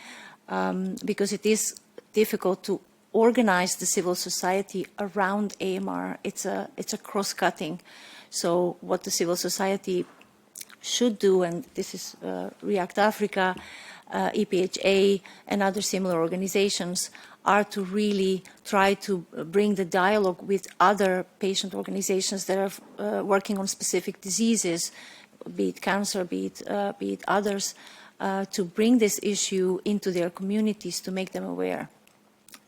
because it is difficult to organize the civil society around AMR. It's a cross-cutting. So what the civil society should do, and this is React Africa, EPHA, and other similar organizations, are to really try to bring the dialogue with other patient organizations that are working on specific diseases, be it cancer, be it others, to bring this issue into their communities, to make them aware.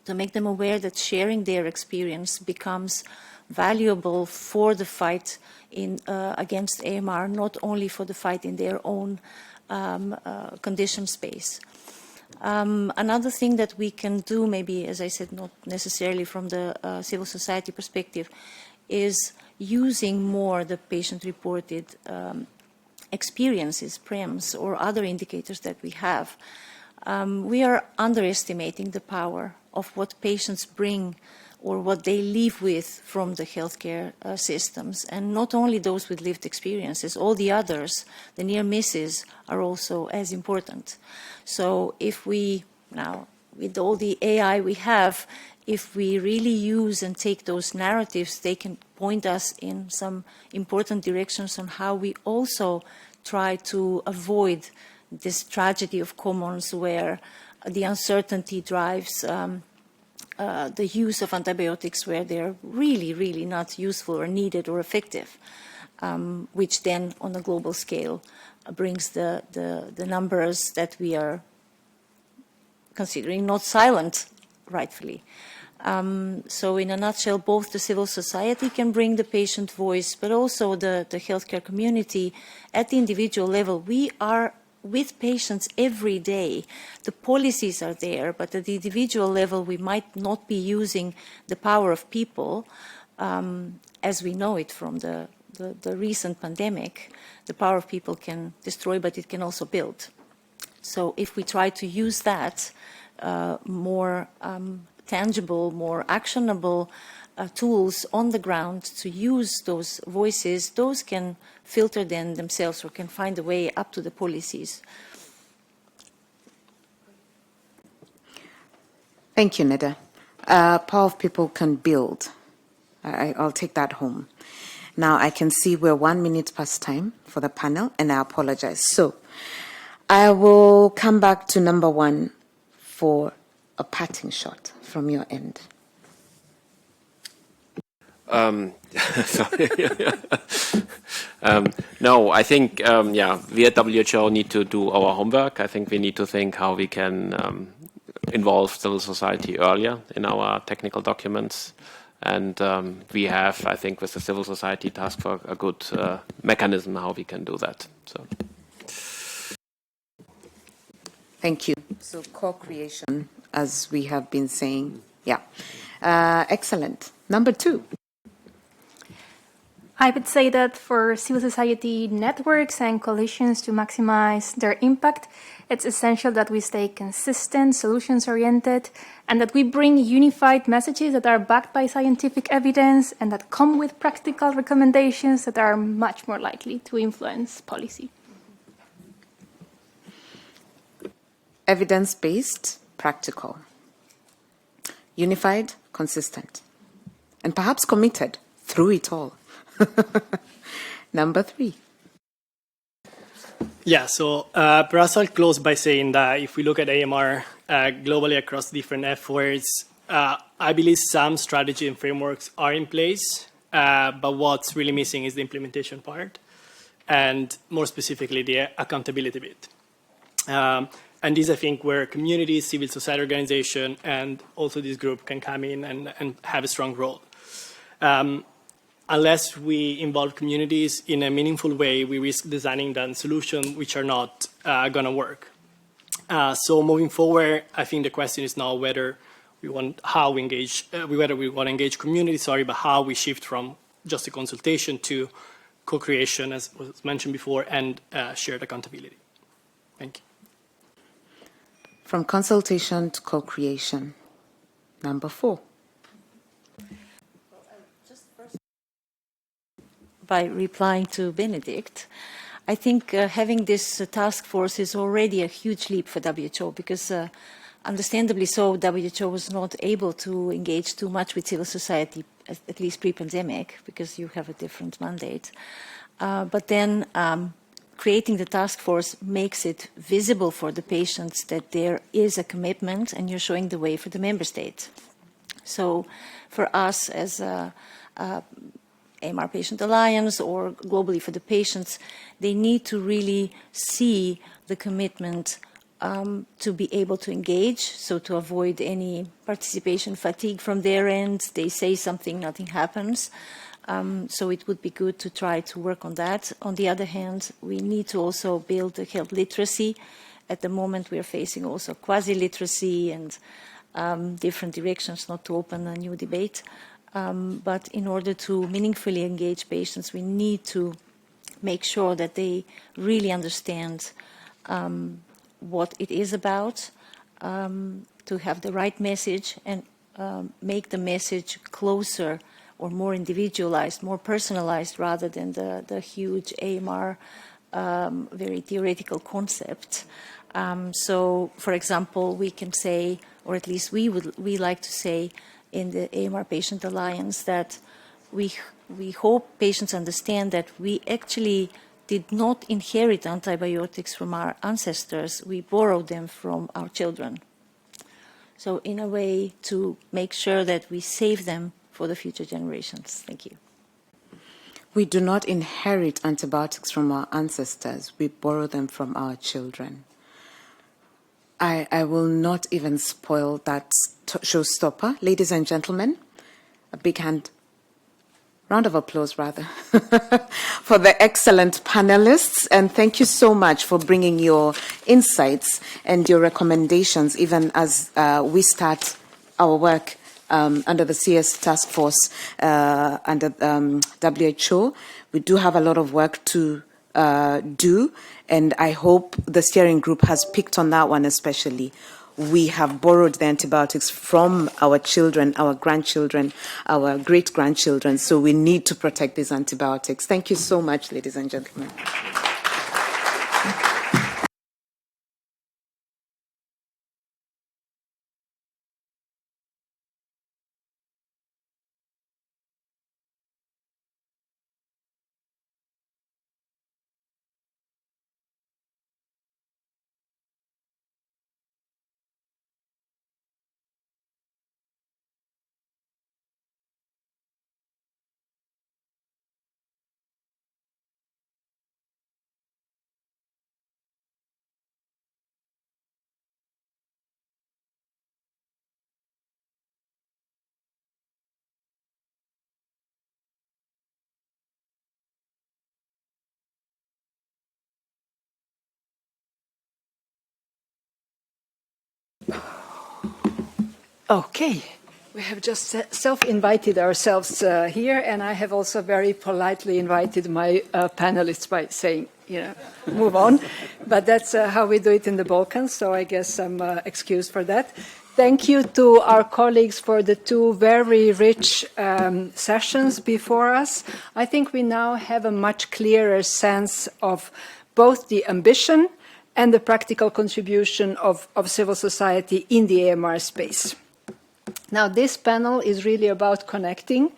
To make them aware that sharing their experience becomes valuable for the fight against AMR, not only for the fight in their own condition space. Another thing that we can do, maybe, as I said, not necessarily from the civil society perspective, is using more the patient-reported experiences, PREMs, or other indicators that we have. We are underestimating the power of what patients bring or what they live with from the healthcare systems, and not only those with lived experiences, all the others, the near misses, are also as important. So if we, now, with all the AI we have, if we really use and take those narratives, they can point us in some important directions on how we also try to avoid this tragedy of commons where the uncertainty drives the use of antibiotics where they're really, really not useful or needed or effective, which then on a global scale brings the numbers that we are considering not silent, rightfully. So in a nutshell, both the civil society can bring the patient voice, but also the healthcare community at the individual level. We are with patients every day. The policies are there, but at the individual level, we might not be using the power of people as we know it from the recent pandemic. The power of people can destroy, but it can also build. So if we try to use that more tangible, more actionable tools on the ground to use those voices, those can filter then themselves or can find a way up to the policies. Thank you, Neda. Power of people can build. I'll take that home. Now I can see we're 1 minute past time for the panel, and I apologize. So I will come back to number one for a parting shot from your end. Sorry. No, I think, we at WHO need to do our homework. I think we need to think how we can involve civil society earlier in our technical documents. And we have, I think, with the Civil Society Task Force, a good mechanism how we can do that. So. Thank you. So co-creation, as we have been saying. Yeah. Excellent. Number 2. I would say that for civil society networks and coalitions to maximize their impact, it's essential that we stay consistent, solutions-oriented, and that we bring unified messages that are backed by scientific evidence and that come with practical recommendations that are much more likely to influence policy. Evidence-based, practical. Unified, consistent. And perhaps committed through it all. Number 3. Yeah, so perhaps I'll close by saying that if we look at AMR globally across different efforts, I believe some strategy and frameworks are in place, but what's really missing is the implementation part, and more specifically, the accountability bit. And this, I think, where communities, civil society organization, and also this group can come in and have a strong role. Unless we involve communities in a meaningful way, we risk designing then solutions which are not going to work. So moving forward, I think the question is now whether we want whether we want to engage communities, but how we shift from just a consultation to co-creation, as was mentioned before, and shared accountability. Thank you. From consultation to co-creation. Number 4. By replying to Benedict, I think having this task force is already a huge leap for WHO because understandably so, WHO was not able to engage too much with civil society, at least pre-pandemic, because you have a different mandate. But then creating the task force makes it visible for the patients that there is a commitment and you're showing the way for the member states. So for us as a AMR Patient Alliance or globally for the patients, they need to really see the commitment to be able to engage, so to avoid any participation fatigue from their end. They say something, nothing happens. So it would be good to try to work on that. On the other hand, we need to also build the health literacy. At the moment, we are facing also quasi-literacy and different directions, not to open a new debate. But in order to meaningfully engage patients, we need to make sure that they really understand what it is about, to have the right message and make the message closer or more individualized, more personalized, rather than the huge AMR, very theoretical concept. So, for example, we can say, or at least we like to say, in the AMR Patient Alliance that we hope patients understand that we actually did not inherit antibiotics from our ancestors, we borrowed them from our children. So in a way to make sure that we save them for the future generations. Thank you. We do not inherit antibiotics from our ancestors, we borrow them from our children. I will not even spoil that showstopper. Ladies and gentlemen, a big round of applause rather, for the excellent panelists. And thank you so much for bringing your insights and your recommendations, even as we start our work under the CS task force under WHO. We do have a lot of work to do, and I hope the steering group has picked on that one especially. We have borrowed the antibiotics from our children, our grandchildren, our great-grandchildren, so we need to protect these antibiotics. Thank you so much, ladies and gentlemen. Okay, we have just self-invited ourselves here, and I have also very politely invited my panelists by saying, move on. But that's how we do it in the Balkans, so I guess I'm excused for that. Thank you to our colleagues for the two very rich sessions before us. I think we now have a much clearer sense of both the ambition and the practical contribution of civil society in the AMR space. Now, this panel is really about connecting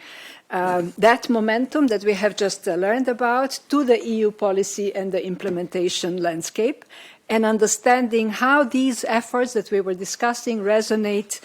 that momentum that we have just learned about to the EU policy and the implementation landscape, and understanding how these efforts that we were discussing resonate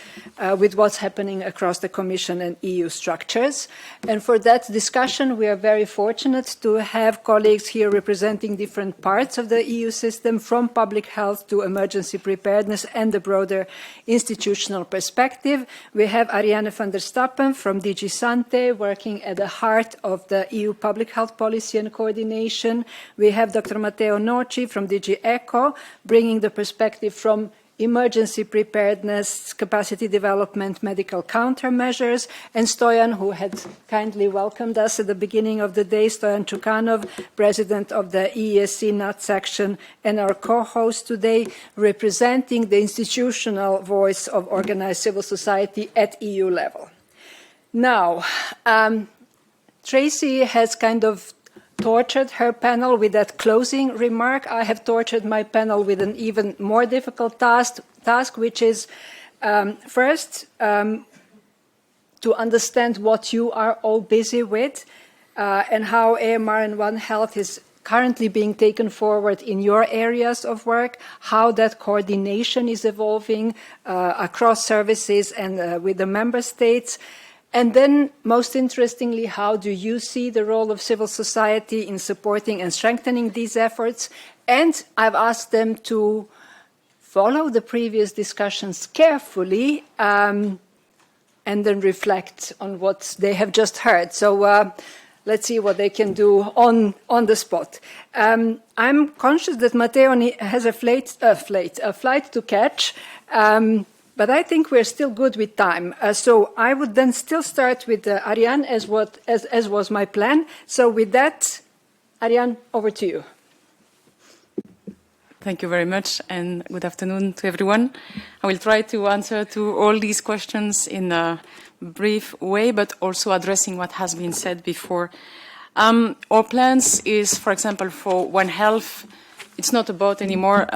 with what's happening across the Commission and EU structures. And for that discussion, we are very fortunate to have colleagues here representing different parts of the EU system, from public health to emergency preparedness and the broader institutional perspective. We have Ariane van der Stappen from DG Sante, working at the heart of the EU public health policy and coordination. We have Dr. Matteo Noci from DG ECHO, bringing the perspective from emergency preparedness, capacity development, medical countermeasures, and Stoyan, who had kindly welcomed us at the beginning of the day, Stoyan Chukanov, president of the EESC NAT section, and our co-host today, representing the institutional voice of organized civil society at EU level. Now, Tracy has kind of tortured her panel with that closing remark. I have tortured my panel with an even more difficult task, which is first to understand what you are all busy with and how AMR and One Health is currently being taken forward in your areas of work, how that coordination is evolving across services and with the member states. And then, most interestingly, how do you see the role of civil society in supporting and strengthening these efforts? And I've asked them to follow the previous discussions carefully and then reflect on what they have just heard. So let's see what they can do on the spot. I'm conscious that Matteo has a flight to catch. But I think we're still good with time. So I would then still start with Ariane, as was my plan. So with that, Ariane, over to you. Thank you very much, and good afternoon to everyone. I will try to answer to all these questions in a brief way, but also addressing what has been said before. Our plans is, for example, for One Health, it's not about anymore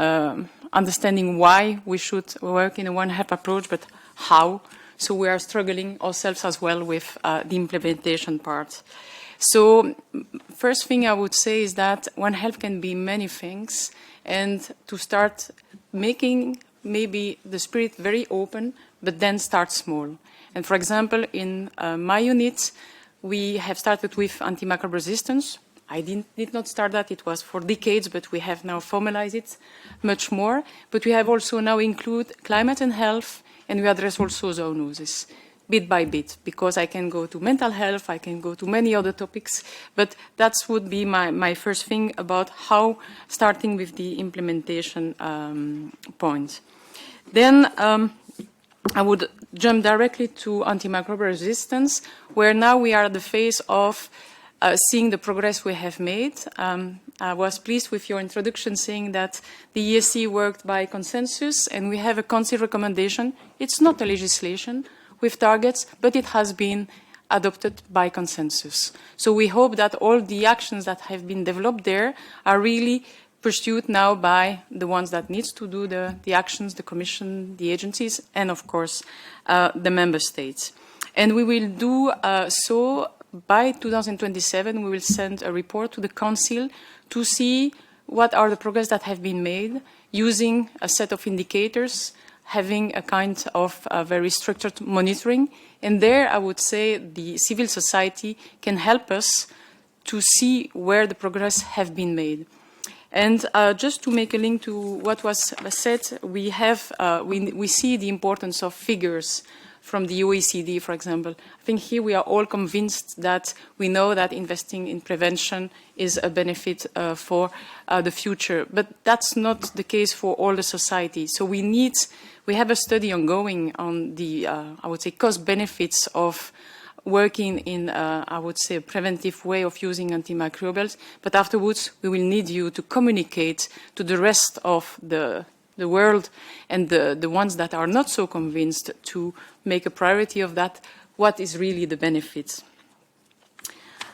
understanding why we should work in a One Health approach, but how. So we are struggling ourselves as well with the implementation part. So first thing I would say is that One Health can be many things, and to start making maybe the spirit very open, but then start small. And for example, in my unit, we have started with antimicrobial resistance. I did not start that, it was for decades, but we have now formalized it much more. But we have also now include climate and health, and we address also zoonosis, bit by bit, because I can go to mental health, I can go to many other topics, but that would be my first thing about how starting with the implementation point. Then I would jump directly to antimicrobial resistance, where now we are at the phase of seeing the progress we have made. I was pleased with your introduction saying that the EESC worked by consensus and we have a council recommendation. It's not a legislation with targets, but it has been adopted by consensus. So we hope that all the actions that have been developed there are really pursued now by the ones that needs to do the actions, the Commission, the agencies, and of course the Member States. And we will do so by 2027, we will send a report to the Council to see what are the progress that have been made using a set of indicators, having a kind of very structured monitoring. And there, I would say, the civil society can help us to see where the progress have been made. And just to make a link to what was said, we see the importance of figures from the OECD, for example. I think here we are all convinced that we know that investing in prevention is a benefit for the future. But that's not the case for all the society. So we have a study ongoing on the, I would say, cost benefits of working in, I would say, a preventive way of using antimicrobials. But afterwards, we will need you to communicate to the rest of the world and the ones that are not so convinced to make a priority of that, what is really the benefits.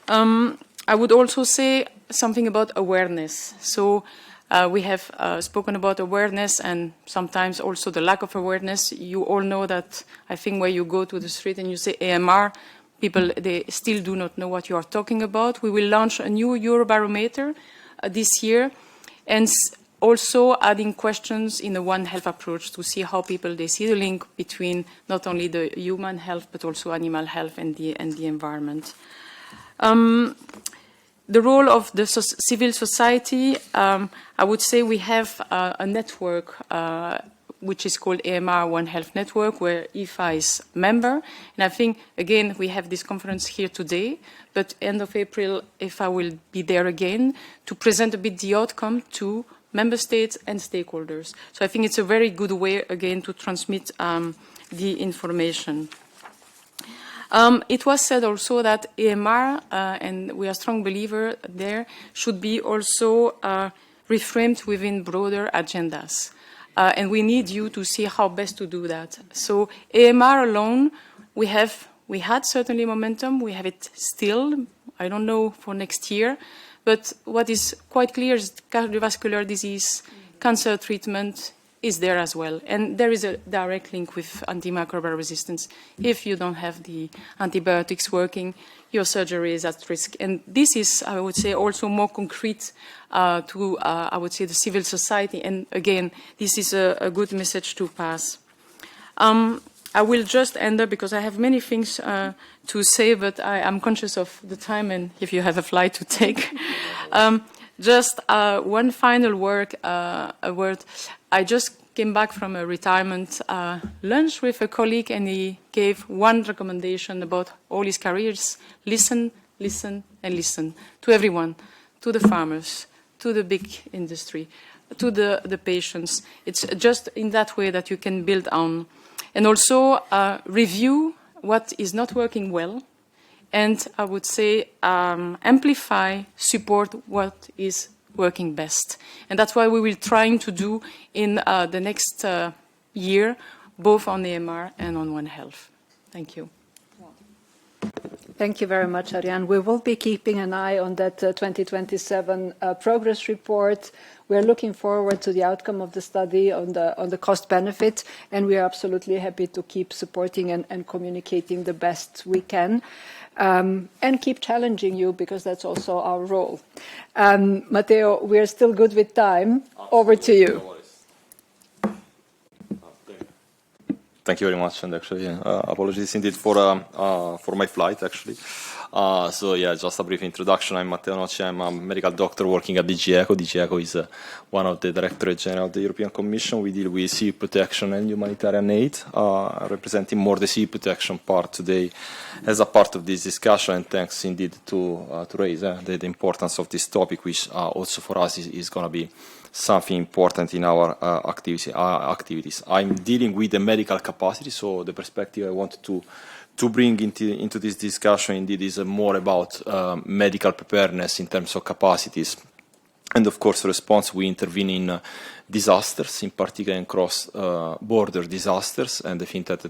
I would also say something about awareness. So we have spoken about awareness and sometimes also the lack of awareness. You all know that, I think, where you go to the street and you say AMR, people, they still do not know what you are talking about. We will launch a new Eurobarometer this year, and also adding questions in the One Health approach to see how people, they see the link between not only the human health, but also animal health and the environment. The role of the civil society, I would say we have a network which is called AMR One Health Network, where EPHA is a member. And I think, again, we have this conference here today, but end of April, EPHA will be there again to present a bit the outcome to member states and stakeholders. So I think it's a very good way, again, to transmit the information. It was said also that AMR, and we are strong believer there, should be also reframed within broader agendas. And we need you to see how best to do that. So AMR alone, we had certainly momentum. We have it still. I don't know for next year. But what is quite clear is cardiovascular disease, cancer treatment is there as well. And there is a direct link with antimicrobial resistance. If you don't have the antibiotics working, your surgery is at risk. And this is, I would say, also more concrete to, I would say, the civil society. And again, this is a good message to pass. I will just end up because I have many things to say, but I'm conscious of the time and if you have a flight to take. Just one final word. I just came back from a retirement lunch with a colleague, and he gave one recommendation about all his careers: listen, listen, and listen to everyone, to the farmers, to the big industry, to the patients. It's just in that way that you can build on. And also review what is not working well, and I would say amplify, support what is working best. And that's what we will trying to do in the next year, both on AMR and on One Health. Thank you. Thank you very much, Ariane. We will be keeping an eye on that 2027 progress report. We are looking forward to the outcome of the study on the cost benefit, and we are absolutely happy to keep supporting and communicating the best we can, and keep challenging you, because that's also our role. Matteo, we are still good with time. Over to you. Thank you very much, and actually, apologies indeed for my flight, actually. So yeah, just a brief introduction. I'm Matteo Nocci. I'm a medical doctor working at DG ECHO. DG ECHO is one of the Directorate General of the European Commission. We deal with sea protection and humanitarian aid, representing more the sea protection part today as a part of this discussion. And thanks indeed to raise the importance of this topic, which also for us is going to be something important in our activities. I'm dealing with the medical capacity, so the perspective I wanted to bring into this discussion indeed is more about medical preparedness in terms of capacities. And of course, response, we intervene in disasters, in particular in cross-border disasters, and I think that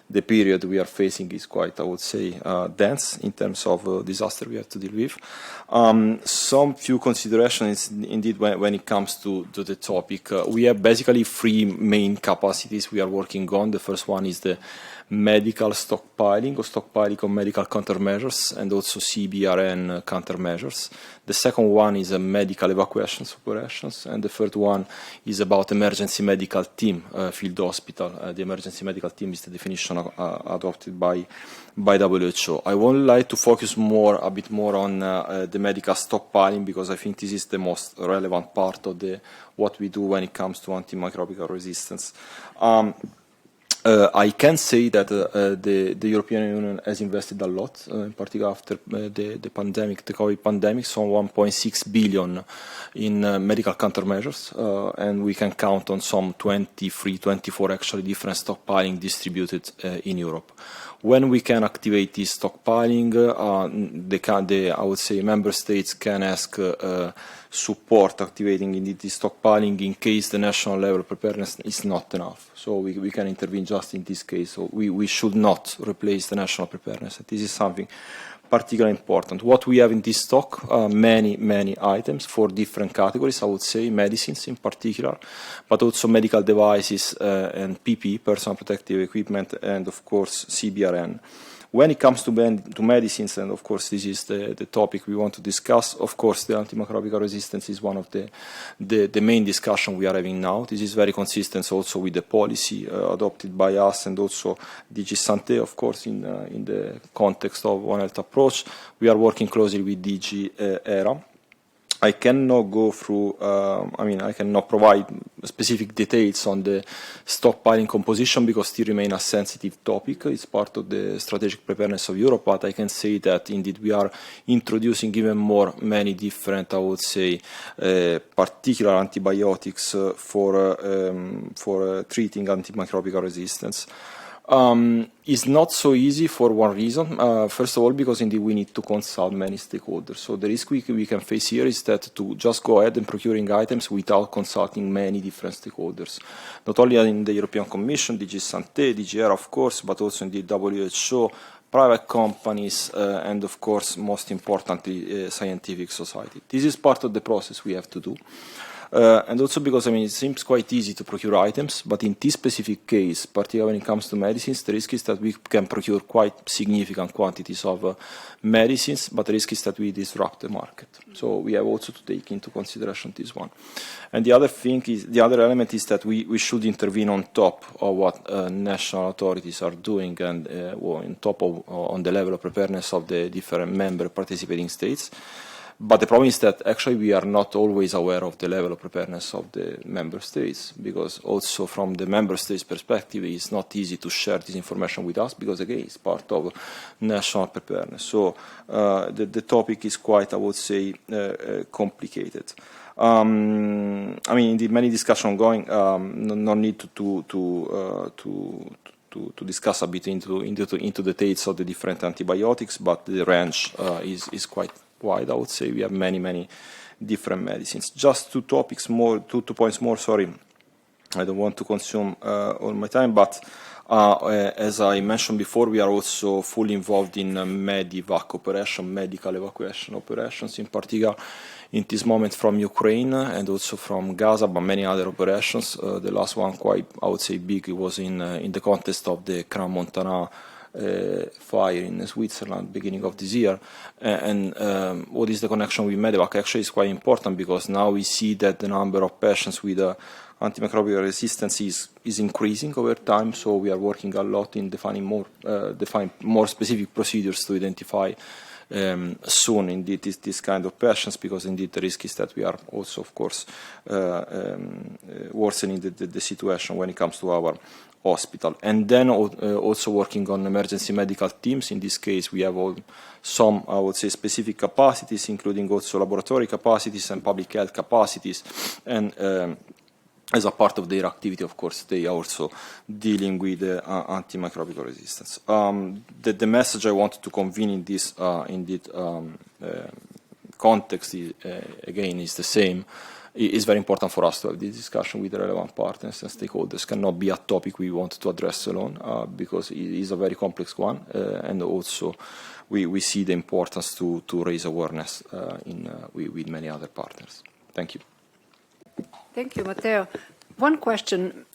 the period we are facing is quite, I would say, dense in terms of disaster we have to deal with. Some few considerations indeed when it comes to the topic. We have basically three main capacities we are working on. The first one is the medical stockpiling of medical countermeasures, and also CBRN countermeasures. The second one is medical evacuations operations, and the third one is about emergency medical team, field hospital. The emergency medical team is the definition adopted by WHO. I would like to focus a bit more on the medical stockpiling, because I think this is the most relevant part of what we do when it comes to antimicrobial resistance. I can say that the European Union has invested a lot, in particular after the pandemic, the COVID pandemic, so 1.6 billion in medical countermeasures, and we can count on some 23, 24 actually different stockpiling distributed in Europe. When we can activate this stockpiling, I would say member states can ask support activating indeed this stockpiling in case the national level of preparedness is not enough. So we can intervene just in this case. So we should not replace the national preparedness. This is something particularly important. What we have in this stock, many items for different categories, I would say, medicines in particular, but also medical devices and PPE, personal protective equipment, and of course CBRN. When it comes to medicines, and of course this is the topic we want to discuss, of course the antimicrobial resistance is one of the main discussion we are having now. This is very consistent also with the policy adopted by us and also DG Santé, of course, in the context of One Health approach. We are working closely with DG ERA. I cannot go through, I cannot provide specific details on the stockpiling composition because still remain a sensitive topic. It's part of the strategic preparedness of Europe, but I can say that indeed we are introducing even many different, I would say, particular antibiotics for treating antimicrobial resistance. It's not so easy for one reason. First of all, because indeed we need to consult many stakeholders. So the risk we can face here is that to just go ahead and procuring items without consulting many different stakeholders. Not only in the European Commission, DG Santé, DG ERA, of course, but also in the WHO, private companies, and of course, most importantly, scientific society. This is part of the process we have to do. And also because, it seems quite easy to procure items, but in this specific case, particularly when it comes to medicines, the risk is that we can procure quite significant quantities of medicines, but the risk is that we disrupt the market. So we have also to take into consideration this one. And the other element is that we should intervene on top of what national authorities are doing and on the level of preparedness of the different member participating states. But the problem is that actually we are not always aware of the level of preparedness of the member states, because also from the member states' perspective, it's not easy to share this information with us, because again, it's part of national preparedness. So the topic is quite, I would say, complicated. Indeed, many discussions ongoing. No need to discuss a bit into details of the different antibiotics, but the range is quite wide, I would say. We have many different medicines. Just two points more, sorry. I don't want to consume all my time, but as I mentioned before, we are also fully involved in medivac operation, medical evacuation operations, in particular in this moment from Ukraine and also from Gaza, but many other operations. The last one, quite, I would say, big, it was in the context of the Crans-Montana fire in Switzerland beginning of this year. And what is the connection with medevac? Actually, it's quite important because now we see that the number of patients with antimicrobial resistance is increasing over time. So we are working a lot in defining more specific procedures to identify soon indeed this kind of patients, because indeed the risk is that we are also, of course, worsening the situation when it comes to our hospital. And then also working on emergency medical teams. In this case, we have some, I would say, specific capacities, including also laboratory capacities and public health capacities. And as a part of their activity, of course, they are also dealing with antimicrobial resistance. The message I wanted to convey in this context, again, is the same. It's very important for us to have this discussion with the relevant partners and stakeholders. Cannot be a topic we want to address alone, because it is a very complex one, and also we see the importance to raise awareness with many other partners. Thank you. Thank you, Matteo. One question.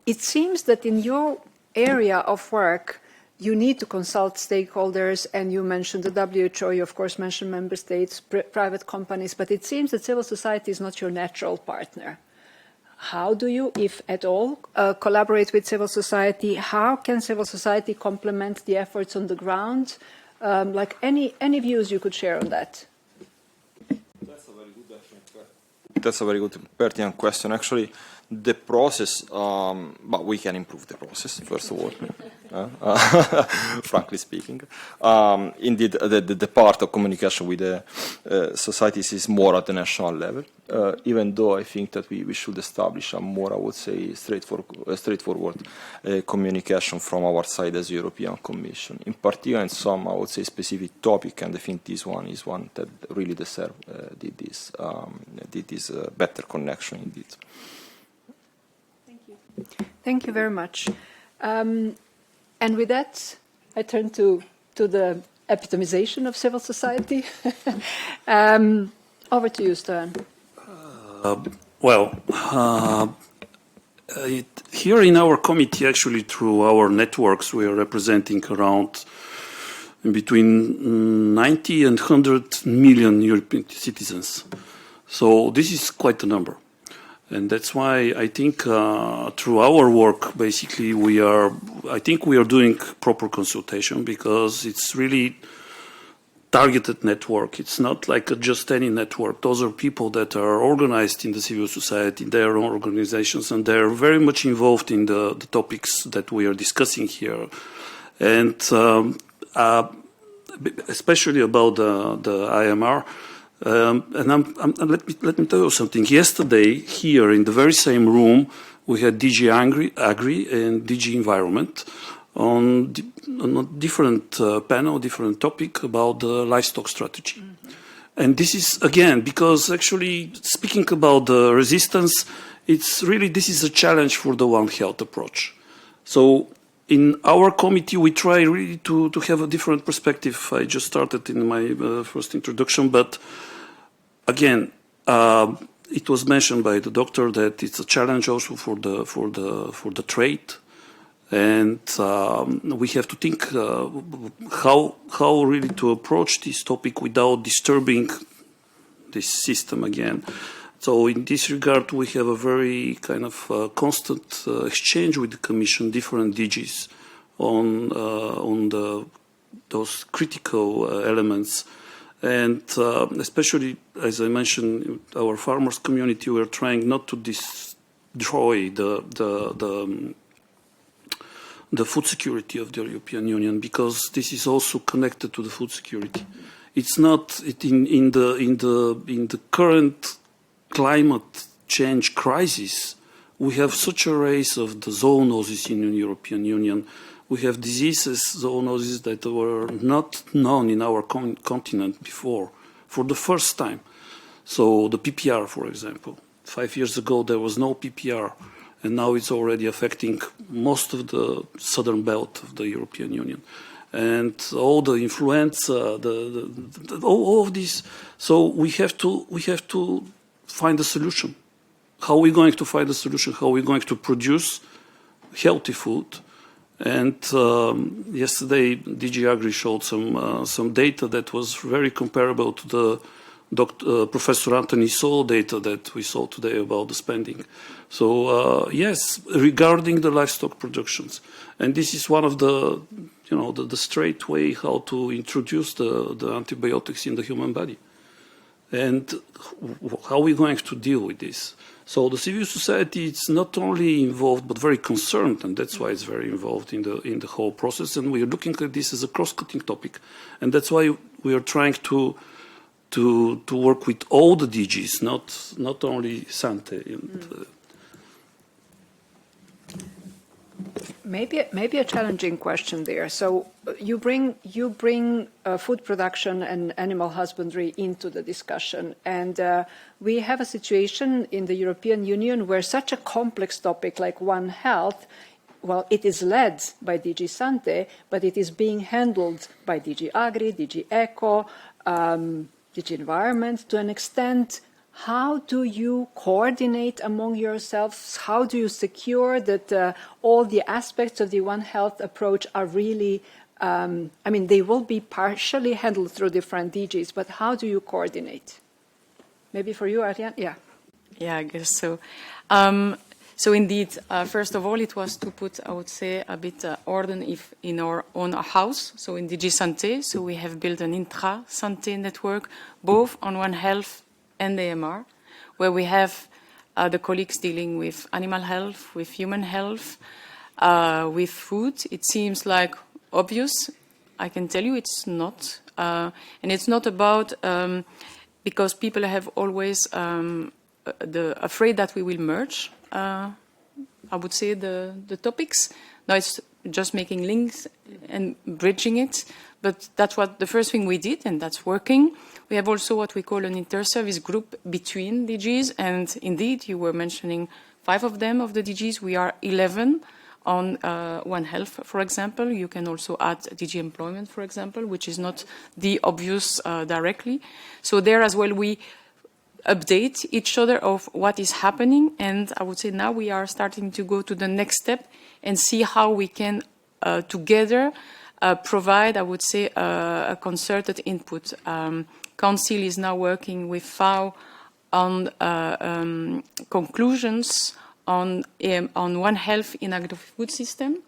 It seems that in your area of work, you need to consult stakeholders, and you mentioned the WHO, you of course mentioned member states, private companies, but it seems that civil society is not your natural partner. How do you, if at all, collaborate with civil society? How can civil society complement the efforts on the ground? Like any views you could share on that? That's a very good, pertinent question. Actually, the process, but we can improve the process, first of all, frankly speaking. Indeed, the part of communication with the societies is more at the national level, even though I think that we should establish a more, I would say, straightforward communication from our side as European Commission. In particular, in some, I would say, specific topic, and I think this one is one that really deserves this better connection indeed. Thank you very much. And with that, I turn to the epitomization of civil society. Over to you, Stojan. Here in our committee, actually, through our networks, we are representing around between 90 and 100 million European citizens. So this is quite a number. And that's why I think through our work, basically, we are doing proper consultation, because it's really targeted network. It's not like just any network. Those are people that are organized in the civil society, their own organizations, and they're very much involved in the topics that we are discussing here. And especially about the AMR. Let me tell you something. Yesterday, here in the very same room, we had DG Agri and DG Environment on a different panel, different topic about the livestock strategy. And this is, again, because actually speaking about the resistance, this is a challenge for the One Health approach. So in our committee, we try really to have a different perspective. I just started in my first introduction, but again, it was mentioned by the doctor that it's a challenge also for the trade, and we have to think how really to approach this topic without disturbing this system again. So in this regard, we have a very kind of constant exchange with the Commission, different DGs on those critical elements. And especially, as I mentioned, our farmers community, we're trying not to destroy the food security of the European Union, because this is also connected to the food security. It's not in the current climate change crisis. We have such a race of the zoonoses in the European Union. We have diseases, zoonoses that were not known in our continent before, for the first time. So the PPR, for example. 5 years ago, there was no PPR, and now it's already affecting most of the southern belt of the European Union. And all the influenza, all of this. So we have to find a solution. How are we going to find a solution? How are we going to produce healthy food? And yesterday, DG Agri showed some data that was very comparable to the Professor Anthony Saul data that we saw today about the spending. So yes, regarding the livestock productions, and this is one of the straight way how to introduce the antibiotics in the human body. And how are we going to deal with this? So the civil society is not only involved, but very concerned, and that's why it's very involved in the whole process. And we are looking at this as a cross-cutting topic, and that's why we are trying to work with all the DGs, not only Sante. Maybe a challenging question there. So you bring food production and animal husbandry into the discussion, and we have a situation in the European Union where such a complex topic like One Health, well, it is led by DG Sante, but it is being handled by DG Agri, DG Eco, DG Environment to an extent. How do you coordinate among yourselves? How do you secure that all the aspects of the One Health approach are really, they will be partially handled through different DGs, but how do you coordinate? Maybe for you, Ariane? Yeah. Yeah, I guess so. So indeed, first of all, it was to put, I would say, a bit order in our own house, so in DG Santé. So we have built an intra-Santé network, both on One Health and AMR, where we have the colleagues dealing with animal health, with human health, with food. It seems like obvious. I can tell you it's not. And it's not about, because people have always afraid that we will merge, I would say, the topics. Now it's just making links and bridging it. But that's what the first thing we did, and that's working. We have also what we call an inter-service group between DGs, and indeed, you were mentioning 5 of them, of the DGs. We are 11 on One Health, for example. You can also add DG Employment, for example, which is not the obvious directly. So there as well, we update each other of what is happening, and I would say now we are starting to go to the next step and see how we can together provide, I would say, a concerted input. Council is now working with FAO on conclusions on One Health in agri-food system.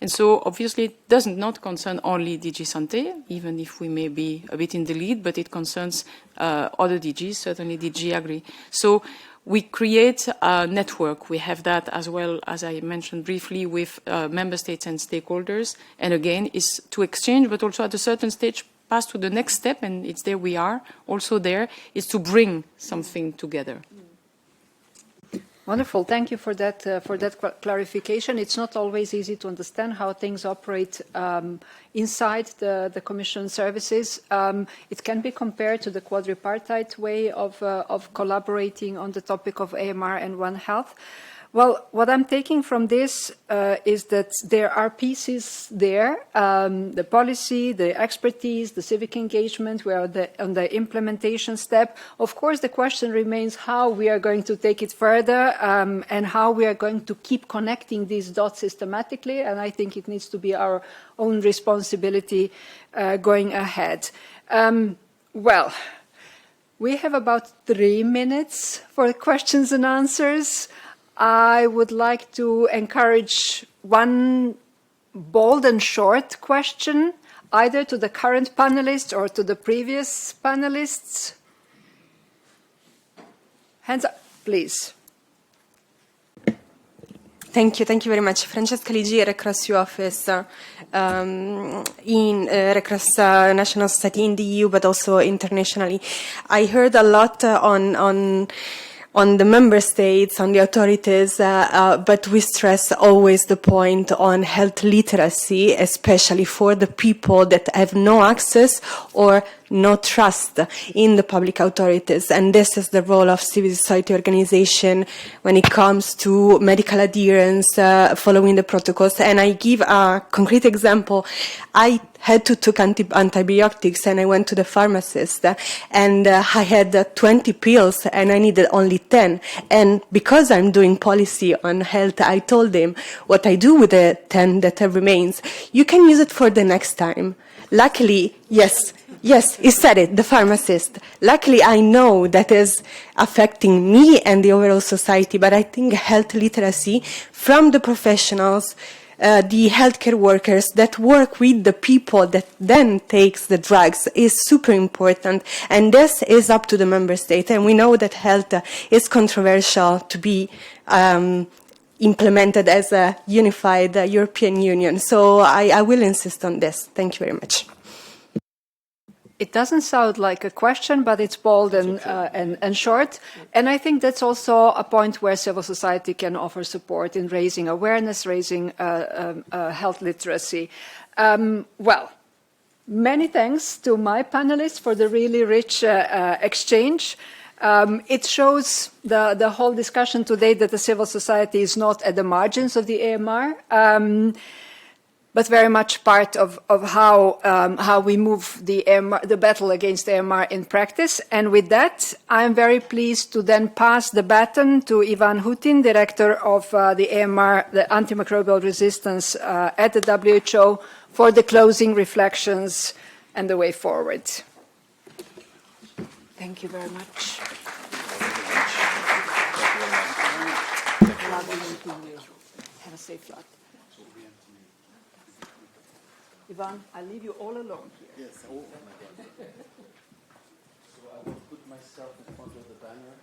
And so obviously it does not concern only DG Santé, even if we may be a bit in the lead, but it concerns other DGs, certainly DG Agri. So we create a network. We have that as well, as I mentioned briefly, with member states and stakeholders. And again, is to exchange, but also at a certain stage, pass to the next step, and it's there we are, also there, is to bring something together. Wonderful. Thank you for that clarification. It's not always easy to understand how things operate inside the Commission services. It can be compared to the quadripartite way of collaborating on the topic of AMR and One Health. Well, what I'm taking from this is that there are pieces there, the policy, the expertise, the civic engagement, we are on the implementation step. Of course, the question remains how we are going to take it further and how we are going to keep connecting these dots systematically, and I think it needs to be our own responsibility going ahead. Well, we have about 3 minutes for questions and answers. I would like to encourage one bold and short question, either to the current panelists or to the previous panelists. Hands up, please. Thank you very much. Francesca Ligi, Red Cross EU office in Red Cross National Society in the EU, but also internationally. I heard a lot on the member states, on the authorities, but we stress always the point on health literacy, especially for the people that have no access or no trust in the public authorities. And this is the role of civil society organization when it comes to medical adherence, following the protocols. And I give a concrete example. I had to take antibiotics and I went to the pharmacist and I had 20 pills and I needed only 10. And because I'm doing policy on health, I told him what I do with the 10 that remains. You can use it for the next time. Luckily, yes, he said it, the pharmacist. Luckily, I know that is affecting me and the overall society, but I think health literacy from the professionals, the healthcare workers that work with the people that then takes the drugs is super important. And this is up to the member state. And we know that health is controversial to be implemented as a unified European Union. So I will insist on this. Thank you very much. It doesn't sound like a question, but it's bold and short. And I think that's also a point where civil society can offer support in raising awareness, raising health literacy. Well, many thanks to my panelists for the really rich exchange. It shows the whole discussion today that the civil society is not at the margins of the AMR. But very much part of how we move the battle against AMR in practice. And with that, I'm very pleased to then pass the baton to Ivan Hutin, Director of the AMR, the Antimicrobial Resistance at the WHO, for the closing reflections and the way forward. Thank you very much. Have a safe flight. Ivan, I'll leave you all alone here. Yes. Oh, so I will put myself in front of the banner.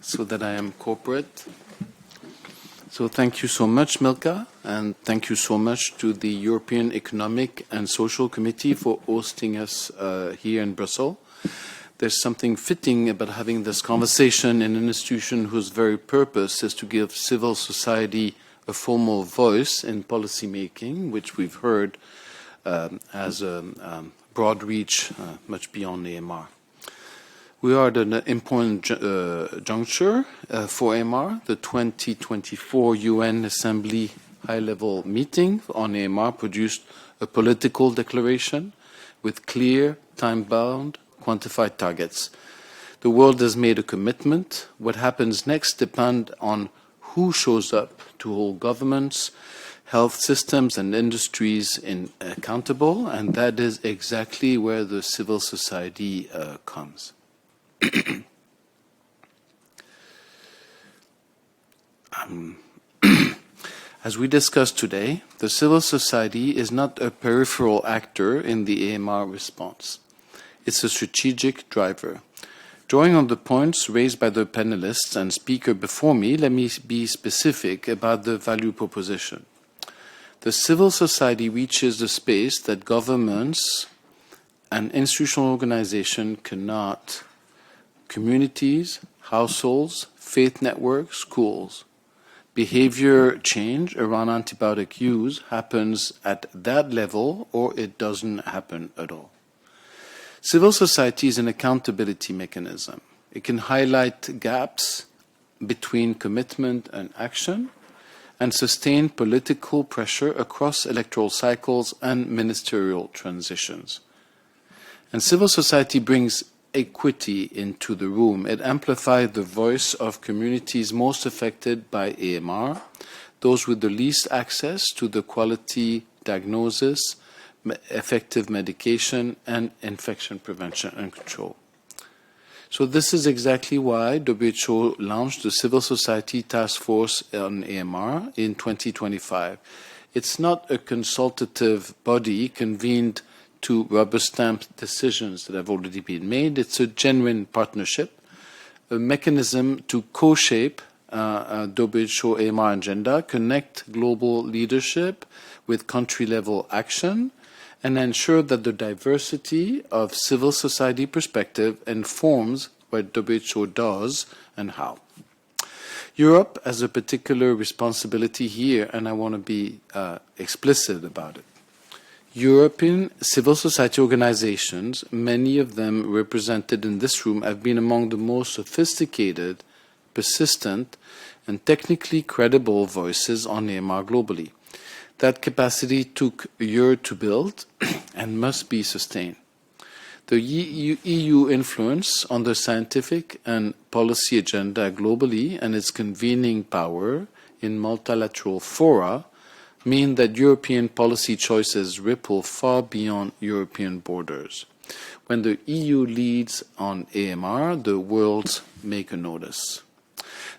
so that I am corporate. So thank you so much, Milka, and thank you so much to the European Economic and Social Committee for hosting us here in Brussels. There's something fitting about having this conversation in an institution whose very purpose is to give civil society a formal voice in policy making, which we've heard has a broad reach much beyond AMR. We are at an important juncture for AMR. The 2024 UN Assembly high-level meeting on AMR produced a political declaration with clear, time-bound, quantified targets. The world has made a commitment. What happens next depends on who shows up to hold governments, health systems and industries accountable, and that is exactly where the civil society comes. As we discussed today, the civil society is not a peripheral actor in the AMR response. It's a strategic driver. Drawing on the points raised by the panelists and speaker before me, let me be specific about the value proposition. The civil society reaches the space that governments and institutional organizations cannot. Communities, households, faith networks, schools. Behavior change around antibiotic use happens at that level or it doesn't happen at all. Civil society is an accountability mechanism. It can highlight gaps between commitment and action and sustain political pressure across electoral cycles and ministerial transitions. And civil society brings equity into the room. It amplifies the voice of communities most affected by AMR, those with the least access to the quality diagnosis, effective medication, and infection prevention and control. So this is exactly why WHO launched the Civil Society Task Force on AMR in 2025. It's not a consultative body convened to rubber stamp decisions that have already been made. It's a genuine partnership, a mechanism to co-shape WHO AMR agenda, connect global leadership with country-level action, and ensure that the diversity of civil society perspective informs what WHO does and how. Europe has a particular responsibility here, and I want to be explicit about it. European civil society organizations, many of them represented in this room, have been among the most sophisticated, persistent, and technically credible voices on AMR globally. That capacity took a year to build and must be sustained. The EU influence on the scientific and policy agenda globally and its convening power in multilateral fora mean that European policy choices ripple far beyond European borders. When the EU leads on AMR, the world makes a notice.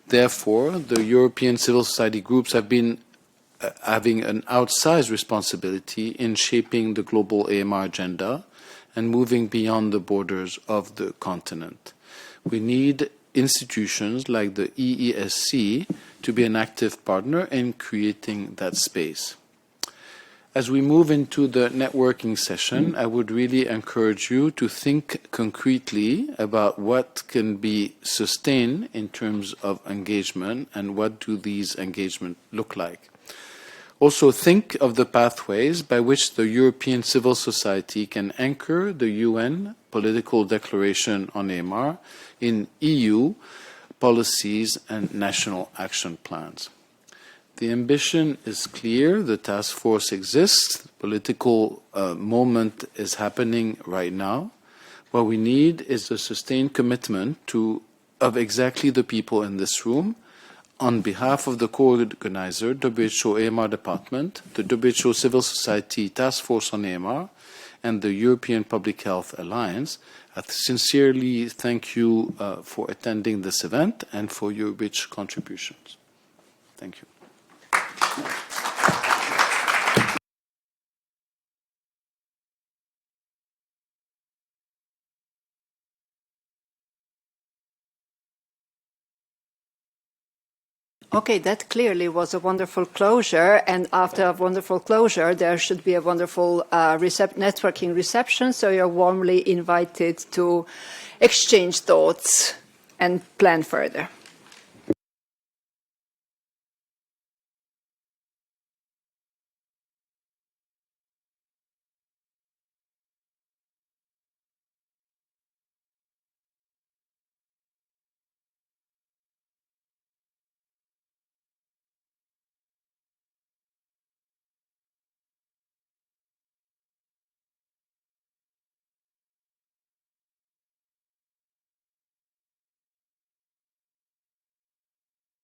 Therefore, the European civil society groups have been having an outsized responsibility in shaping the global AMR agenda and moving beyond the borders of the continent. We need institutions like the EESC to be an active partner in creating that space. As we move into the networking session, I would really encourage you to think concretely about what can be sustained in terms of engagement and what do these engagements look like. Also think of the pathways by which the European civil society can anchor the UN political declaration on AMR in EU policies and national action plans. The ambition is clear, the task force exists, the political moment is happening right now. What we need is a sustained commitment of exactly the people in this room on behalf of the co-organizer, WHO AMR Department, the WHO Civil Society Task Force on AMR, and the European Public Health Alliance. I sincerely thank you for attending this event and for your rich contributions. Thank you. Okay, that clearly was a wonderful closure, and after a wonderful closure, there should be a wonderful networking reception, so you're warmly invited to exchange thoughts and plan further.